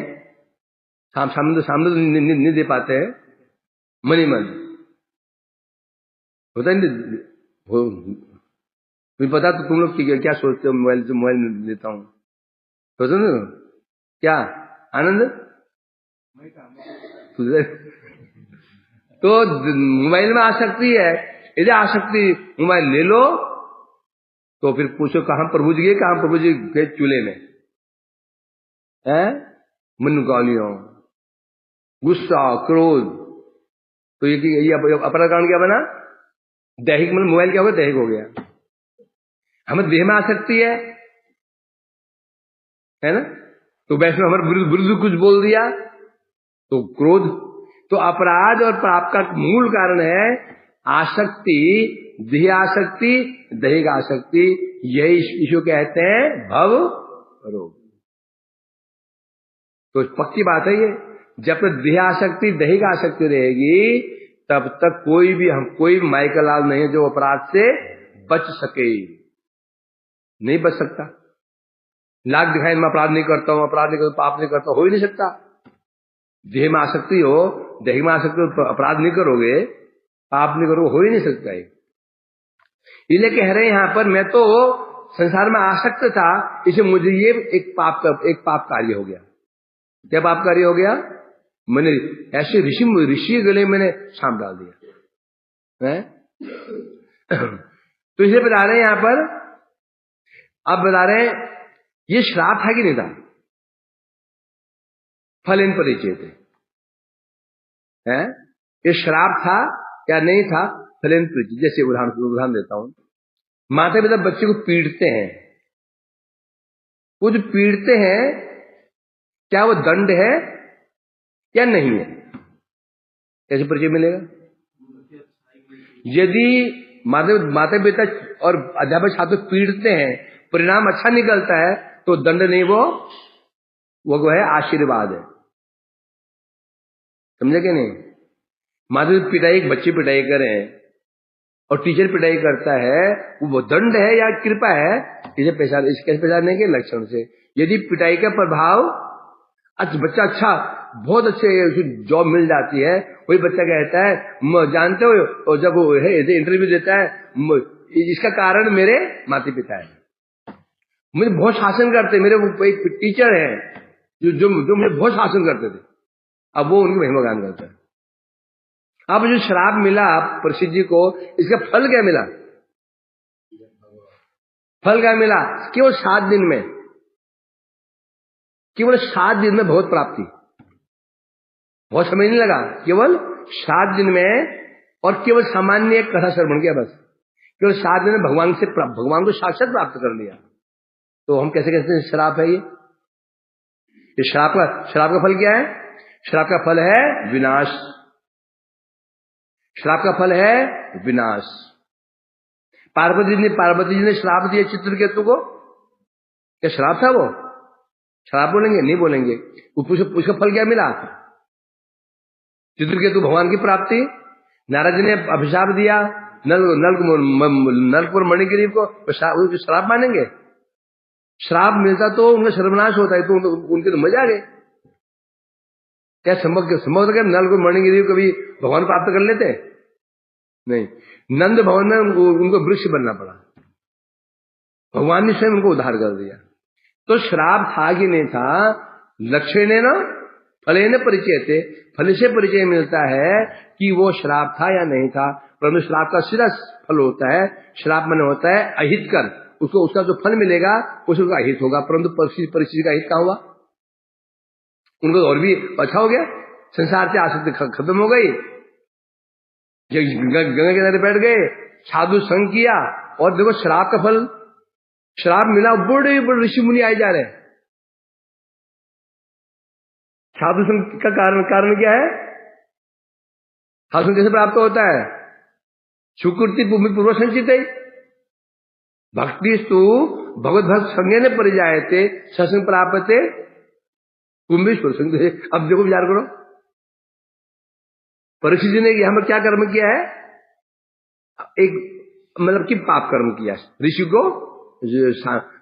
सामने तो नहीं दे पाते हैं, मन ही मन होता नहीं। तुम्हें पता तो तुम लोग क्या सोचते हो? मोबाइल लेता हूं सोचो ना, क्या आनंद तो मोबाइल में आसक्ति है। यदि आसक्ति मोबाइल ले लो तो फिर पूछो कहां प्रभु जी गए? कहां प्रभु जी गए? चूल्हे में है, मन गालियों, गुस्सा, क्रोध। तो ये अपराध कारण क्या बना? दैहिक। मतलब मोबाइल क्या हो गया? दैहिक हो गया। हमें देह में आसक्ति है ना, तो वैष्णव हमारे विरुद्ध कुछ बोल दिया तो क्रोध। तो अपराध और पाप का मूल कारण है आसक्ति, देह आसक्ति, दैहिक आसक्ति। यही इसको कहते हैं भव रोग। तो पक्की बात है ये, जब तक देह आसक्ति, दैहिक आसक्ति रहेगी, तब तक कोई भी माई का लाल नहीं है जो अपराध से बच सके। नहीं बच सकता। लाख दिखाई मैं अपराध नहीं करता हूं, पाप नहीं करता हूं, हो ही नहीं सकता। देह में आसक्ति हो, दैहिक में आसक्ति हो, अपराध नहीं करोगे, पाप नहीं करोगे, हो ही नहीं सकता है। इसलिए कह रहे हैं यहां पर, मैं तो संसार में आसक्त था, इसे मुझे ये एक पाप कार्य हो गया। क्या पाप कार्य हो गया? मैंने ऐसे ऋषि गले मैंने सांप डाल दिया है। तो इसे बता रहे हैं यहां पर, अब बता रहे हैं ये श्राप है कि नहीं था? फलेन परिचय है, ये श्राप था या नहीं था? फलेन परिचय। जैसे उदाहरण देता हूं, माता पिता बच्चे को पीटते हैं, वो जो पीटते हैं क्या वो दंड है या नहीं है? कैसे परिचय मिलेगा? यदि माता पिता और अध्यापक छात्र पीटते हैं, परिणाम अच्छा निकलता है तो दंड नहीं, वो है आशीर्वाद है। समझे कि नहीं? माता पिटाई, एक बच्चे पिटाई करें और टीचर पिटाई करता है, वो दंड है या कृपा है, इसे पहचान, इसके पहचानने के लक्षण से। यदि पिटाई का प्रभाव, बच्चा अच्छा, बहुत अच्छे जॉब मिल जाती है, वही बच्चा कहता है जानते हो, और जब वो इंटरव्यू देता है, इसका कारण मेरे माता पिता है, मुझे बहुत शासन करते, मेरे एक टीचर है जो मुझे बहुत शासन करते थे, अब वो उनकी महिमा गान करता है। अब जो श्राप मिला प्रसिद्ध जी को, इसका फल क्या मिला? फल क्या मिला? केवल 7 दिन में, केवल 7 दिन में बहुत प्राप्ति, बहुत समय नहीं लगा, केवल 7 दिन में, और केवल सामान्य एक कथा श्रवण किया, बस केवल 7 दिन में भगवान को साक्षात प्राप्त कर लिया। तो हम कैसे कहते हैं श्राप है ये श्राप का फल क्या है? श्राप का फल है विनाश। श्राप का फल है विनाश। पार्वती जी ने श्राप दिया चित्रकेतु को, क्या श्राप था वो? श्राप बोलेंगे? नहीं बोलेंगे। उसका फल क्या मिला? चित्रकेतु भगवान की प्राप्ति। नारद जी ने अभिशाप दिया नलकुमार मणिगिरी को, श्राप मानेंगे? श्राप मिलता तो उनका सर्वनाश होता है, तो उनके तो मजा आ गए। क्या संभव था क्या नलकुमार मणिगिरी कभी भगवान प्राप्त कर लेते? नहीं, नंद भवन में उनको वृक्ष बनना पड़ा, भगवान ने स्वयं उनको उद्धार कर दिया। तो श्राप था कि नहीं था? लक्षण न फले न परिचय थे, फल से परिचय मिलता है कि वो श्राप था या नहीं था। परंतु श्राप का सीधा फल होता है, श्राप मन होता है अहित कर, उसको उसका जो फल मिलेगा उसका अहित होगा। परंतु परिस्थिति का अहित कहां हुआ? उनको और भी अच्छा हो गया, संसार से आसक्ति खत्म हो गई, गंगा किनारे बैठ गए, साधु संग किया, और देखो श्राप का फल, श्राप मिला, बड़े बड़े ऋषि मुनि आए जा रहे हैं। साधु संग का कारण क्या है? साधु संग कैसे प्राप्त होता है? सुकृति भूमि पूर्व संचित है, भक्तिस्तु भगवत भक्त संगे ने परिजायते सत्संग प्राप्त कुंभेश्वर संग। अब देखो विचार करो, परीक्षित जी ने यहां पर क्या कर्म किया है? एक मतलब कि पाप कर्म किया, ऋषि को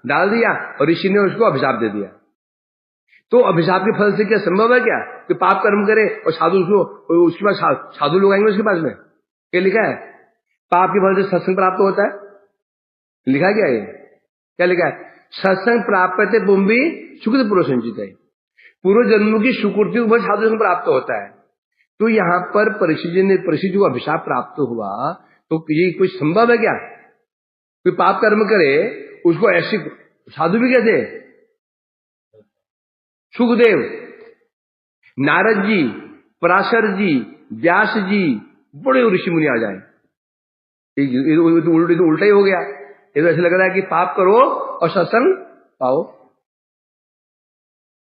डाल दिया और ऋषि ने उसको अभिशाप दे दिया। तो अभिशाप के फल से क्या संभव है क्या कि पाप कर्म करे और साधु उसके पास साधु लोग आएंगे उसके पास में? क्या लिखा है? पाप के फल से सत्संग प्राप्त होता है, लिखा क्या है? क्या लिखा है? सत्संग प्राप्त पुंभी सुकृत पूर्व संचित है, पूर्व जन्म की सुकृति को साधु संग प्राप्त होता है। तो यहाँ पर परीक्षित को अभिशाप प्राप्त हुआ, तो ये कुछ संभव है क्या? कोई पाप कर्म करे उसको ऐसे साधु भी कहते? सुखदेव, नारद जी, पराशर जी, व्यास जी, बड़े ऋषि मुनि आ जाए, उल्टा ही हो गया। ये तो ऐसे लग रहा है कि पाप करो और सत्संग पाओ,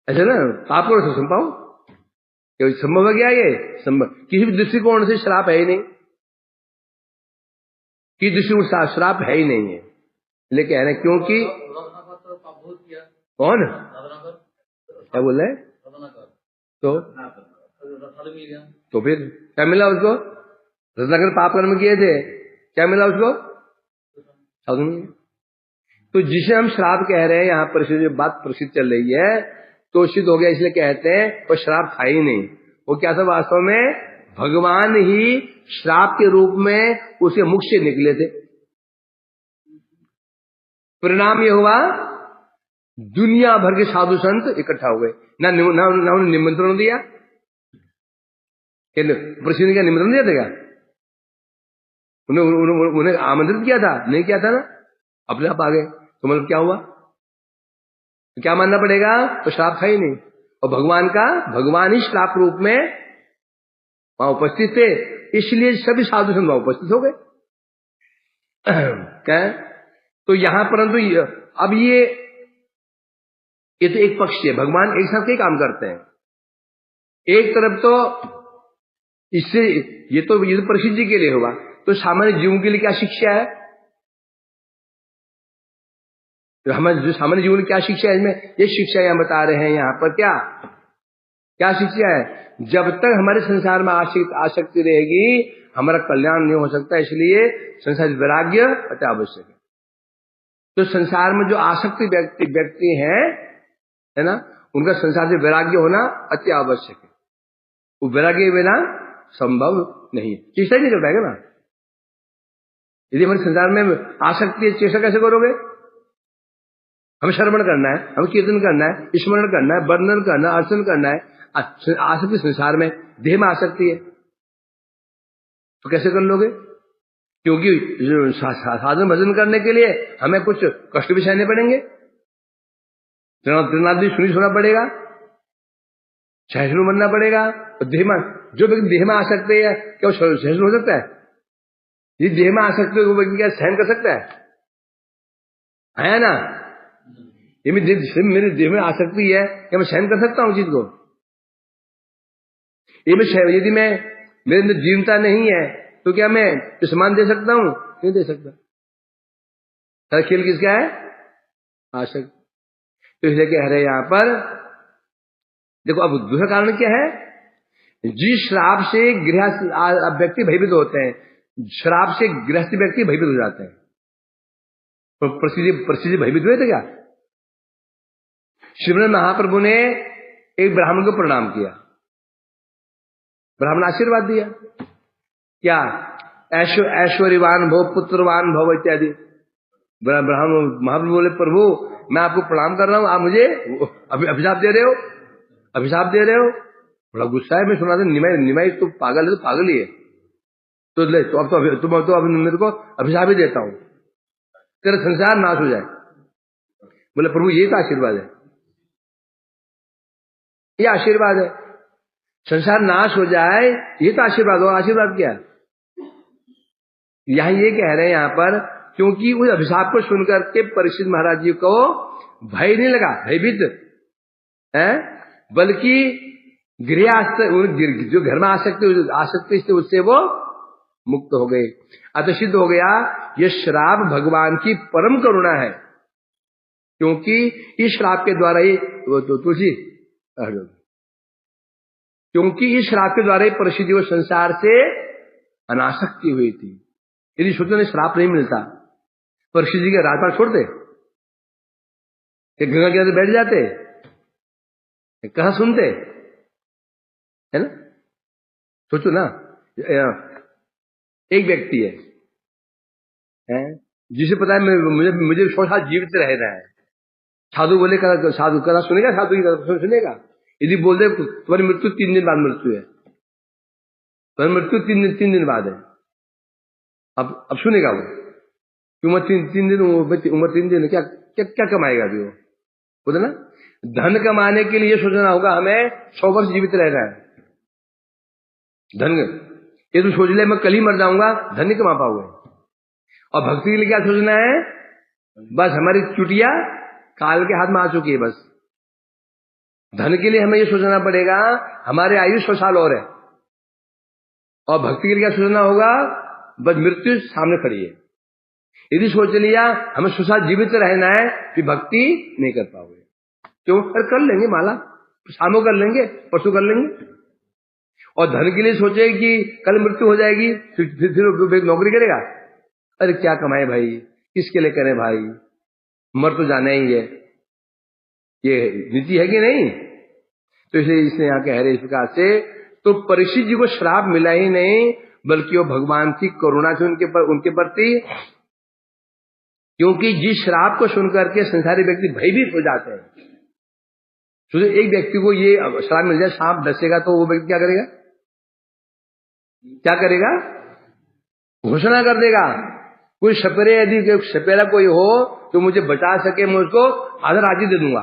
ऐसे ना, पाप करो सत्संग पाओ। संभव है क्या? ये संभव किसी भी दृष्टिकोण से श्राप है ही नहीं, किसी दृष्टिकोण श्राप है ही नहीं है। लेकिन है ना, क्योंकि कौन क्या बोल रहे? तो फिर क्या मिला उसको? रत्नाकर पाप कर्म किए थे, क्या मिला उसको? साधु। तो जिसे हम श्राप कह रहे हैं, यहाँ पर बात प्रसिद्ध चल रही है, तो सिद्ध हो गया, इसलिए कहते हैं वो श्राप था ही नहीं। वो क्या था? वास्तव में भगवान ही श्राप के रूप में उसके मुख से निकले थे। परिणाम ये हुआ, दुनिया भर के साधु संत इकट्ठा हुए, ना उन्हें निमंत्रण दिया, प्रसिद्ध क्या निमंत्रण दिया था क्या? उन्हें आमंत्रित किया था? नहीं किया था ना, अपने आप आ गए। तो मतलब क्या हुआ? तो क्या मानना पड़ेगा? तो श्राप था ही नहीं, और भगवान ही श्राप रूप में वहां उपस्थित थे, इसलिए सभी साधु संत वहां उपस्थित हो गए। क्या? तो यहां परंतु अब ये तो एक पक्ष है, भगवान एक साथ कई काम करते हैं। एक तरफ तो इससे ये तो प्रसिद्ध जी के लिए हुआ, तो सामान्य जीवों के लिए क्या शिक्षा है? तो हमारे जो सामान्य जीवन की क्या शिक्षा है इसमें? ये शिक्षा यहां बता रहे हैं यहाँ पर क्या क्या शिक्षा है? जब तक हमारे संसार में आसक्ति रहेगी हमारा कल्याण नहीं हो सकता, इसलिए संसार वैराग्य अति आवश्यक है। तो संसार में जो आसक्ति व्यक्ति है ना, उनका संसार से वैराग्य होना अति आवश्यक है। वो वैराग्य बिना संभव नहीं है, चेष्टा नहीं कर पाएगा ना। यदि हमारे संसार में आसक्ति है, चेष्टा कैसे करोगे? हमें श्रवण करना है, हमें कीर्तन करना है, स्मरण करना है, वर्णन करना है, अर्चन करना है। आसक्ति संसार में, देह में आसक्ति है, तो कैसे कर लोगे? क्योंकि साधन भजन करने के लिए हमें कुछ कष्ट भी सहने पड़ेंगे, त्रिनादि सुना पड़ेगा, सहिष्णु बनना पड़ेगा। तो देह में जो व्यक्ति देह में आसक्ति है क्या वो सहिष्णु हो सकता है? ये देह में आसक्ति है वो व्यक्ति क्या सहन कर सकता है ना? ये मेरे देह में आसक्ति है क्या मैं सहन कर सकता हूं चीज को? यदि मैं मेरे अंदर जीवता नहीं है तो क्या मैं सम्मान दे सकता हूं? नहीं दे सकता। सारा खेल किसका है? आसक्ति। तो इसलिए कह रहे यहां पर देखो, अब दूसरा कारण क्या है? जिस श्राप से गृहस्थ व्यक्ति भयभीत होते हैं, श्राप से गृहस्थ व्यक्ति भयभीत हो जाते हैं। तो प्रसिद्ध भयभीत हुए थे क्या? श्रीमद महाप्रभु ने एक ब्राह्मण को प्रणाम किया, ब्राह्मण आशीर्वाद दिया, क्या? ऐश्वर्यवान भव, पुत्रवान भव इत्यादि। ब्राह्मण महाप्रभु बोले, प्रभु मैं आपको प्रणाम कर रहा हूं, आप मुझे अभिशाप दे रहे हो, अभिशाप दे रहे हो। बड़ा गुस्सा है। मैं सुना था निमाई तो पागल है, तो पागल ही है, तो ले तो अब मेरे को अभिशाप ही देता हूं, तेरा संसार नाश हो जाए। बोले प्रभु ये तो आशीर्वाद है, ये आशीर्वाद है, संसार नाश हो जाए ये तो आशीर्वाद हो। आशीर्वाद क्या? यहां ये कह रहे हैं यहां पर, क्योंकि उस अभिशाप को सुनकर के परीक्षित महाराज जी को भय नहीं लगा, भयभीत है, बल्कि जो घर में आसक्ति थी उससे वो मुक्त हो गए। अतः सिद्ध हो गया ये श्राप भगवान की परम करुणा है, क्योंकि इस श्राप के द्वारा ही तुलसी क्योंकि इस श्राप के द्वारा ही परिषद को संसार से अनासक्ति हुई थी। यदि सोचो ने श्राप नहीं मिलता, परिषद जी के राजपाट छोड़ते, गंगा के अंदर बैठ जाते, कहां सुनते, है ना? सोचो ना, एक व्यक्ति है जिसे पता है मुझे 100 साल जीवित रहना है। साधु बोले साधु कथा सुनेगा, साधु की कथा सुनेगा। यदि बोल दे तुम्हारी मृत्यु 3 दिन बाद मृत्यु है, तुम्हारी मृत्यु 3 दिन बाद है, अब सुनेगा वो? उम्र 3 दिन क्या क्या क्या कमाएगा अभी वो? बोले ना, धन कमाने के लिए सोचना होगा हमें 100 वर्ष जीवित रहना है। धन ये तो सोच ले मैं कल ही मर जाऊंगा, धन नहीं कमा पाओगे। और भक्ति के लिए क्या सोचना है? बस हमारी चुटिया काल के हाथ में आ चुकी है। बस धन के लिए हमें ये सोचना पड़ेगा हमारे आयु 100 साल और है, और भक्ति के लिए क्या सोचना होगा? बस मृत्यु सामने खड़ी है। यदि सोच लिया हमें 100 साल जीवित रहना है, फिर भक्ति नहीं कर पाओगे। क्यों? कर लेंगे माला, शामों कर लेंगे, परसों कर लेंगे। और धन के लिए सोचे कि कल मृत्यु हो जाएगी, फिर नौकरी करेगा। अरे क्या कमाए भाई, किसके लिए करें भाई, मर तो जाना ही है। ये नीति है कि नहीं? तो इसलिए इसने यहाँ कह रहे इस प्रकार से, तो परीक्षित जी को श्राप मिला ही नहीं, बल्कि वो भगवान की करुणा से उनके प्रति, क्योंकि जिस श्राप को सुनकर के संसारी व्यक्ति भयभीत हो जाते हैं। तो एक व्यक्ति को ये श्राप मिल जाए, सांप डसेगा, तो वो व्यक्ति क्या करेगा? क्या करेगा? घोषणा कर देगा। कोई सपेरे, यदि सपेरा कोई हो तो मुझे बचा सके, मैं उसको आधा राजी दे दूंगा।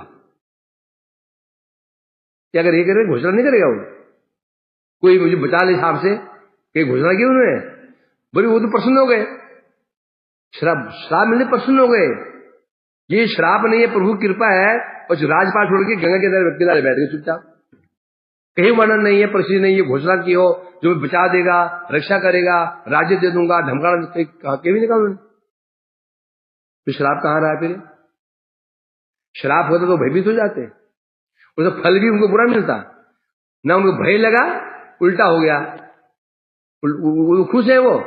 क्या करेगा? घोषणा नहीं करेगा वो। कोई मुझे बचा ले सांप से, कहीं घोषणा की उन्होंने, बोले वो तो प्रसन्न हो गए, श्राप मिलने प्रसन्न हो गए। ये श्राप नहीं है, प्रभु कृपा है। और राजपाट छोड़ के गंगा के किनारे बैठ गए चुपचाप, कहीं वर्णन नहीं है, प्रसिद्ध नहीं है, घोषणा की हो जो बचा देगा, रक्षा करेगा, राज्य दे दूंगा, धमकाना के भी निकाल। तो श्राप कहां रहा? फिर श्राप होता तो भयभीत हो जाते, उसका फल भी उनको बुरा मिलता। ना उनको भय लगा, उल्टा हो गया, खुश है वो।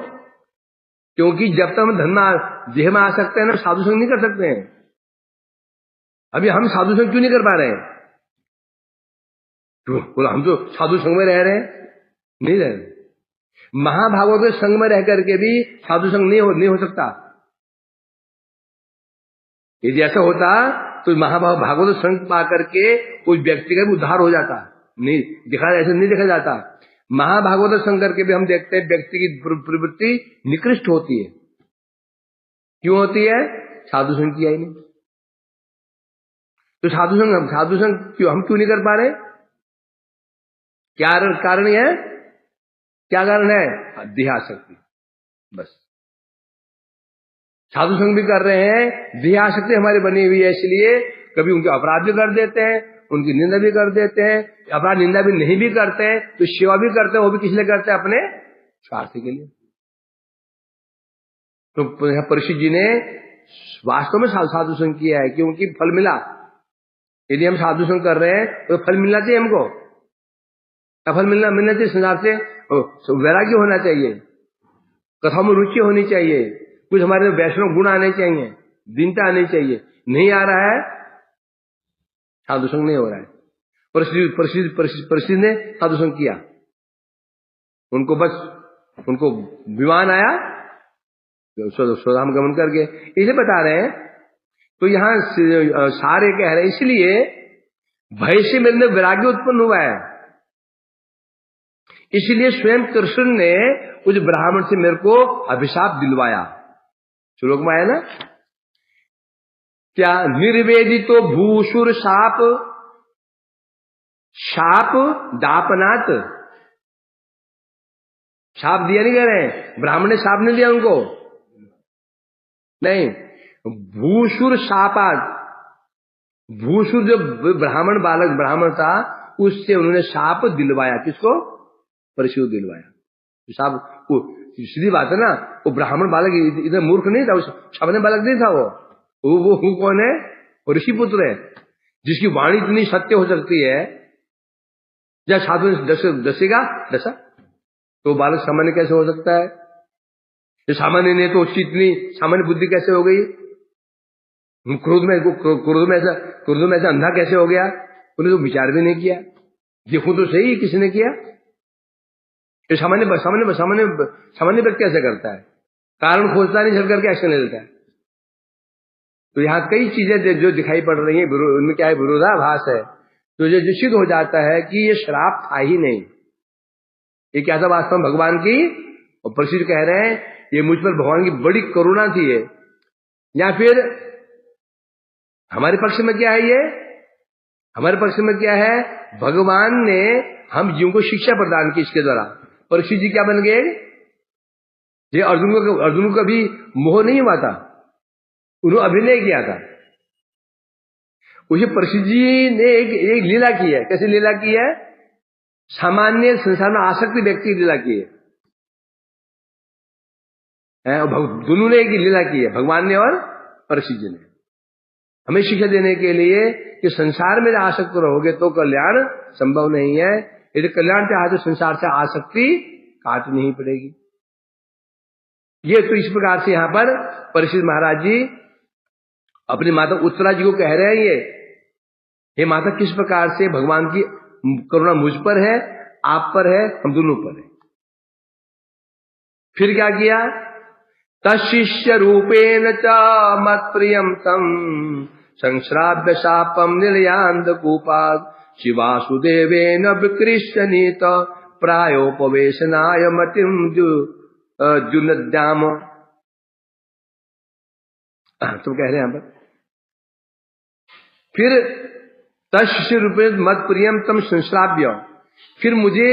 क्योंकि जब तक हम धन में देह में आ सकते हैं ना, साधु संग नहीं कर सकते हैं। अभी हम साधु संग क्यों नहीं कर पा रहे हैं? बोला हम तो साधु संग में रह रहे हैं, नहीं रह रहे। महाभागवत के संग में रह करके भी साधु संग नहीं हो सकता। यदि ऐसा होता तो महाभागवत संग पा करके उस व्यक्ति का भी उद्धार हो जाता। नहीं दिखा, ऐसे नहीं देखा जाता। महाभागवत संग करके भी हम देखते हैं व्यक्ति की प्रवृत्ति निकृष्ट होती है। क्यों होती है? साधु संग किया ही नहीं। तो साधु संग क्यों हम क्यों नहीं कर पा रहे? क्या कारण है? क्या कारण है? देहासक्ति। बस साधु संग भी कर रहे हैं, देहासक्ति हमारी बनी हुई है, इसलिए कभी उनके अपराध भी कर देते हैं, उनकी निंदा भी कर देते हैं। अपराध निंदा भी नहीं भी करते हैं तो सेवा भी करते हैं, वो भी किस लिए करते हैं? अपने स्वार्थ के लिए। तो परीक्षित जी ने वास्तव में साधु संग किया है, क्योंकि फल मिला। यदि हम साधु संग कर रहे हैं तो फल मिलना चाहिए हमको। फल मिलना चाहिए संसार से, वैराग्य होना चाहिए, कथा में रुचि होनी चाहिए, कुछ हमारे वैष्णव गुण आने चाहिए, दीनता आनी चाहिए। नहीं आ रहा है, साधु संग नहीं हो रहा है। परिस्थिति ने साधु संग किया, उनको विमान आया, स्वधाम गमन करके इसे बता रहे हैं। तो यहाँ सारे कह रहे हैं, इसलिए भय से मेरे में वैराग्य उत्पन्न हुआ है। इसलिए स्वयं कृष्ण ने उस ब्राह्मण से मेरे को अभिशाप दिलवाया। श्लोक में आया ना, क्या निर्वेदितो भूसुर शाप दापनाथ। शाप दिया नहीं कह रहे हैं, ब्राह्मण ने शाप नहीं दिया उनको, नहीं। भूसुर शापात, भूसुर जो ब्राह्मण था, उससे उन्होंने शाप दिलवाया। किसको? परशु दिलवाया। शाप सीधी बात है ना, वो ब्राह्मण बालक इतना मूर्ख नहीं था, सामान्य बालक नहीं था। वो कौन है? वो ऋषि पुत्र है, जिसकी वाणी इतनी सत्य हो सकती है। जब साधु दसेगा दशा, तो बालक सामान्य कैसे हो सकता है? जो सामान्य नहीं तो उसकी इतनी सामान्य बुद्धि कैसे हो गई? क्रोध में ऐसा अंधा कैसे हो गया? उन्हें तो विचार भी नहीं किया, देखो तो सही किसी ने किया। ये सामान्य व्यक्ति ऐसा करता है, कारण खोजता नहीं, चल करके एक्शन ले लेता है। तो यहाँ कई चीजें जो दिखाई पड़ रही हैं, उनमें क्या है? विरोधाभास है। तो जो सिद्ध हो जाता है कि ये श्राप था ही नहीं, ये क्या था वास्तव में? भगवान की। और प्रसिद्ध कह रहे हैं ये मुझ पर भगवान की बड़ी करुणा थी है। या फिर हमारे पक्ष में क्या है? ये हमारे पक्ष में क्या है? भगवान ने हम जीवों को शिक्षा प्रदान की इसके द्वारा। परीक्षित जी क्या बन गए? ये अर्जुन को भी मोह नहीं हुआ था, उन्होंने अभिनय किया था। उसे परीक्षित जी ने एक लीला की है। कैसी लीला की है? सामान्य संसार में आसक्ति व्यक्ति की लीला की है। दोनों ने एक लीला की है, भगवान ने और परीक्षित जी ने, हमें शिक्षा देने के लिए कि संसार में आसक्त रहोगे तो कल्याण संभव नहीं है। यदि कल्याण चाहे तो संसार से आसक्ति काटनी ही पड़ेगी। ये तो इस प्रकार से यहाँ पर परीक्षित महाराज जी अपनी माता उत्तरा जी को कह रहे हैं, ये माता किस प्रकार से भगवान की करुणा मुझ पर है, आप पर है, हम दोनों पर है। फिर क्या किया? तशिष्य रूपेण च मत्प्रियम तम संश्राव्य शापम निलयांधकूपात् शिवासुदेवेन विकृष्यनीत प्रायोपवेशनाय मतिम जुनद्याम। तो कह रहे हैं यहां पर, फिर तस्य रूपे मत प्रियम तम संश्राव्य। फिर मुझे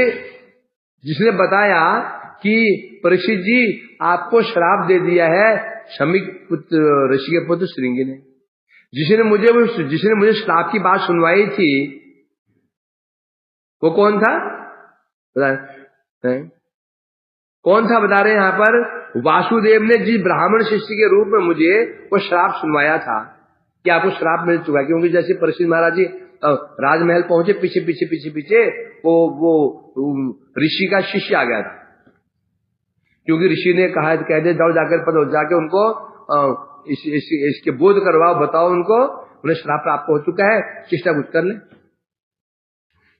जिसने बताया कि परीक्षित जी आपको श्राप दे दिया है शमिक पुत्र ऋषि के पुत्र श्रृंगी ने, जिसने मुझे श्राप की बात सुनवाई थी, वो कौन था? कौन था बता रहे हैं यहाँ पर? वासुदेव ने जिस ब्राह्मण शिष्य के रूप में मुझे वो श्राप सुनवाया था कि आपको श्राप मिल चुका है। क्योंकि जैसे परीक्षित महाराज जी राजमहल पहुंचे, पीछे पीछे पीछे पीछे वो ऋषि का शिष्य आ गया था, क्योंकि ऋषि ने कहा, कह दे जाओ जाके उनको इसके बोध करवाओ, बताओ उनको, उन्हें श्राप प्राप्त हो चुका है, चेष्टा कुछ कर ले।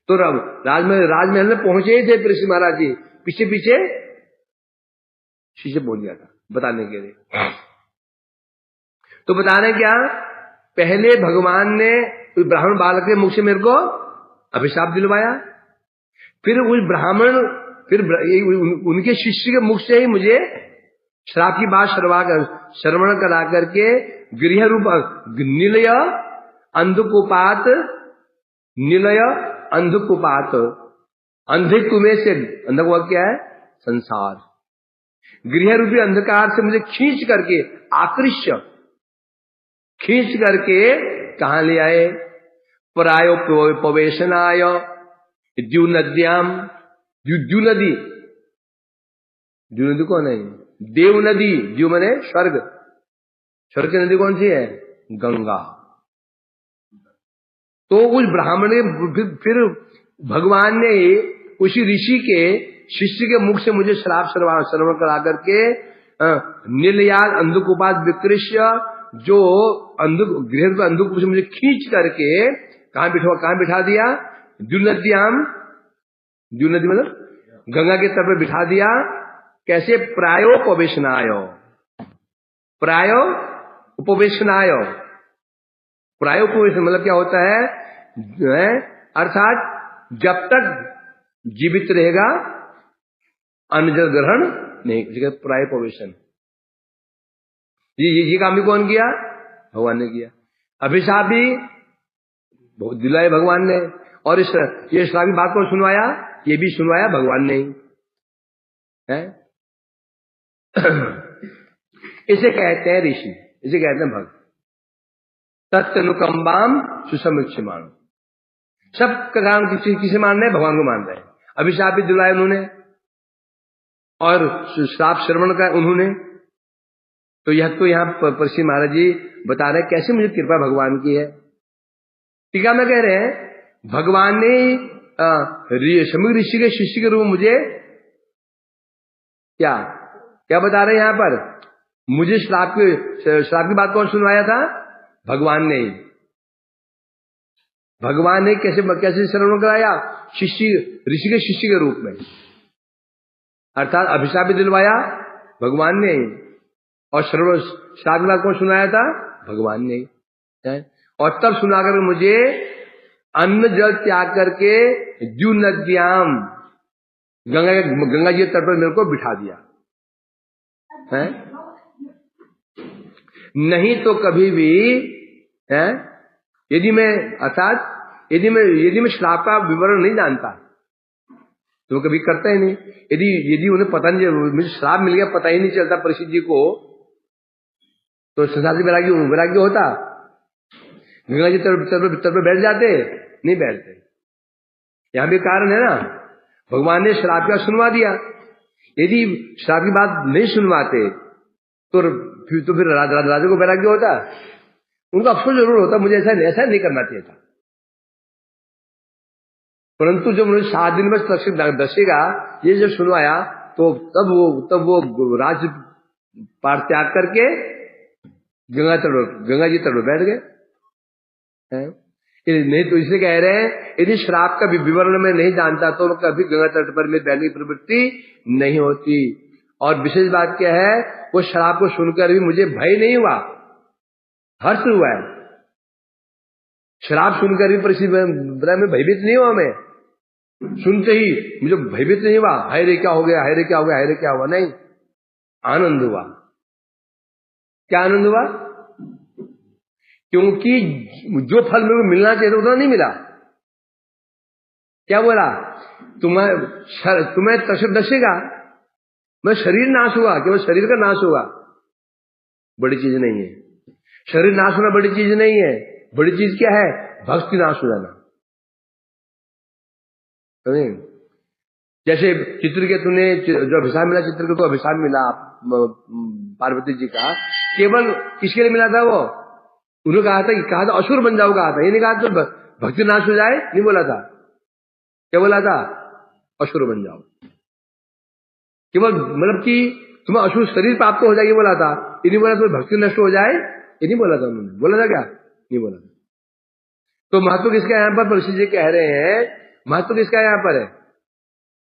तो राजमहल में पहुंचे ही थे ऋषि महाराज जी, पीछे पीछे शिष्य बोल गया था बताने के लिए। तो बता रहे क्या, पहले भगवान ने उस ब्राह्मण बालक के मुख से मेरे को अभिशाप दिलवाया, फिर उस ब्राह्मण उनके शिष्य के मुख से ही मुझे श्राप की बात श्रवण करा करके गृह रूप निलय अंधकुपात, निलय अंधकुपात, अंधिक में से अंधकुपात क्या है, संसार, गृह रूपी अंधकार से मुझे खींच करके, आकृष्य खींच करके कहां ले आए, परायोपवेशनाय द्यू नद्याम, द्यू नदी, द्यू नदी कौन है, देव नदी, द्यू मने स्वर्ग, स्वर्ग की नदी कौन सी है, गंगा। तो उस ब्राह्मण ने फिर भगवान ने उसी ऋषि के शिष्य के मुख से मुझे श्राप श्रवण करा करके नीलयाल अंधकुपात विकृष्य, जो गृह अंधकुप से मुझे खींच करके कहां बिठा दिया, द्युनद्याम, द्यू नदी मतलब गंगा के तट पर बिठा दिया। कैसे, प्रायोपवेशनाय, प्रायोपवेशनाय, प्रायोपवेशन मतलब क्या होता है, अर्थात जब तक जीवित रहेगा अन्न जल ग्रहण नहीं, प्रायोपवेशन। ये काम भी कौन किया, भगवान ने किया। अभिशाप भी दिलाए भगवान ने, और ये श्राप की बात को सुनवाया, ये भी सुनवाया भगवान ने ही है। इसे कहते हैं ऋषि, इसे कहते हैं भक्त। तत्नुकंबाम सुसमीक्षमाण, सब का कारण किसे मान रहे हैं, भगवान को मान रहे हैं। अभिशाप भी दिलाए उन्होंने और श्राप श्रवण का उन्होंने। तो यह तो यहाँ परीक्षित महाराज जी बता रहे कैसे मुझे कृपा भगवान की है। टीका में कह रहे हैं भगवान ने शमी ऋषि के शिष्य के रूप में मुझे क्या क्या बता रहे हैं यहाँ पर, मुझे श्राप की बात कौन सुनवाया था, भगवान ने। भगवान ने कैसे श्रवण कराया, ऋषि के शिष्य के रूप में, अर्थात अभिशाप भी दिलवाया भगवान ने, और श्राप की बात कौन सुनाया था, भगवान ने। और तब सुनाकर मुझे अन्न जल त्याग करके द्यू नद्याम, गंगा जी तट पर मेरे को बिठा दिया है। नहीं तो कभी भी है, यदि मैं श्राप का विवरण नहीं जानता तो कभी करता ही नहीं। यदि उन्हें पता नहीं, मुझे श्राप मिल गया पता ही नहीं चलता परिषद जी को, तो संसार से वैराग्य होता, गंगा जी तट पर बैठ जाते, नहीं बैठते। यहां भी कारण है ना, भगवान ने श्राप का सुनवा दिया। यदि श्राप की बात नहीं सुनवाते तो फिर राजा को वैराग्य होता, उनका अफसोस जरूर होता, मुझे ऐसा नहीं करना चाहिए था। परंतु जब मुझे 7 दिन में दशेगा ये जब सुनवाया, तो तब वो राज पार त्याग करके गंगा जी तट बैठ गए। नहीं तो इसे कह रहे हैं यदि श्राप का विवरण में नहीं जानता तो कभी गंगा तट पर मेरी बैठने की प्रवृत्ति नहीं होती। और विशेष बात क्या है, वो श्राप को सुनकर भी मुझे भय नहीं हुआ, हर्ष हुआ है। शराब सुनकर भी परिस्थिति में भयभीत नहीं हुआ, मैं सुनते ही मुझे भयभीत नहीं हुआ, हाय रे क्या हो गया, हाय रे क्या हो गया, हाय रे क्या हुआ, नहीं, आनंद हुआ। क्या आनंद हुआ, क्योंकि जो फल मेरे को मिलना चाहिए उतना नहीं मिला। क्या बोला, तुम्हें तशब दशेगा, मैं शरीर नाश हुआ, केवल शरीर का नाश हुआ, बड़ी चीज नहीं है। शरीर नाश होना बड़ी चीज नहीं है, बड़ी चीज क्या है, भक्ति नाश हो जाना। जैसे चित्रकेतु ने जो अभिशाप मिला, चित्रकेतु को अभिशाप मिला पार्वती जी का, केवल किसके लिए मिला था, वो उन्होंने कहा था असुर बन जाओ, कहा था। ये नहीं कहा तो भक्ति नाश हो जाए, नहीं बोला था। क्या बोला था? असुर बन जाओ। केवल मतलब कि तुम्हें असुर शरीर प्राप्त हो जाएगी बोला था। ये नहीं बोला तुम्हें भक्ति नष्ट हो जाए, ये नहीं बोला था उन्होंने। बोला था क्या? नहीं बोला था। तो महत्व किसका यहाँ पर? परीक्षित जी कह रहे हैं महत्व किसका यहाँ पर है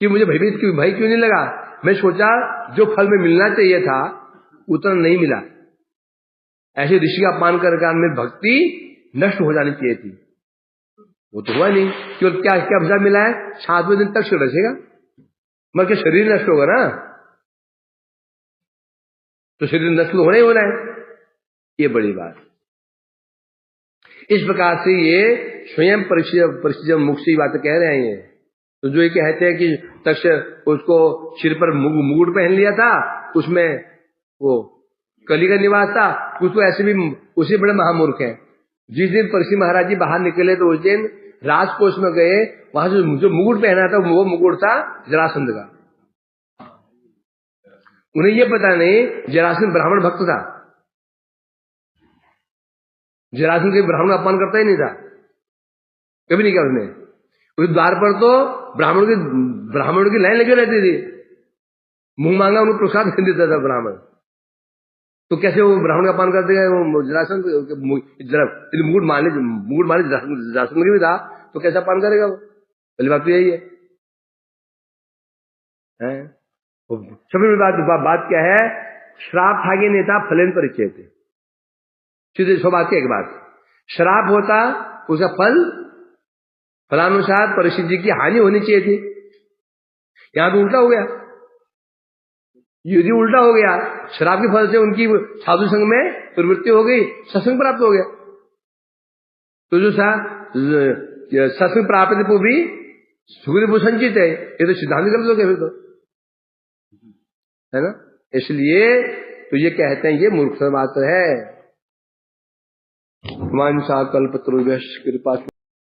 कि मुझे भय क्यों नहीं लगा? मैं सोचा जो फल में मिलना चाहिए था उतना नहीं मिला। ऐसे ऋषि का अपमान कर कारण में भक्ति नष्ट हो जानी चाहिए थी, वो तो हुआ नहीं। केवल क्या क्या फल मिला है? 7वें दिन तक शरीर रचेगा, मगर क्या शरीर नष्ट होगा ना? तो शरीर नष्ट होना ही होना है, ये बड़ी बात। इस प्रकार से ये स्वयं परिचित मुक्ति बात कह रहे हैं ये। तो जो ये कहते हैं कि तक्ष उसको सिर पर मुकुट पहन लिया था, उसमें वो कली का निवास था, उसको ऐसे भी उसी बड़े महामूर्ख है। जिस दिन परीक्षित महाराज जी बाहर निकले तो उस दिन राजकोष में गए, वहां जो मुकुट पहना था वो मुकुट था जरासंध का। उन्हें ये पता नहीं जरासंध ब्राह्मण भक्त था। जरासंध के ब्राह्मण अपमान करता ही नहीं था, कभी नहीं किया उसने। उस द्वार पर तो ब्राह्मणों की लाइन लगी रहती थी, मुंह मांगा उनको प्रसाद देता था ब्राह्मण। तो कैसे वो ब्राह्मण का अपमान करते गए? वो जरासंध मुकुट मारने जरासंध भी था, तो कैसा अपमान करेगा वो? पहली बात तो यही है। सबसे बात क्या है? श्राप भाग्य नेता फलन परिचय थे। सीधे सौभाग्य एक बात, श्राप होता उसका फलानुसार परिस्थिति की हानि होनी चाहिए थी। यहां तो उल्टा हो गया। यदि उल्टा हो गया, श्राप के फल से उनकी साधु संघ में प्रवृत्ति हो गई, सत्संग प्राप्त हो गया। तो जो सत्संग प्राप्त को भी सुख संचित है, ये तो सिद्धांत गलत हो गया फिर तो, है ना? इसलिए तो ये कहते हैं ये मूर्ख बात है। वांछा कल्पतरुभ्यश्च कृपा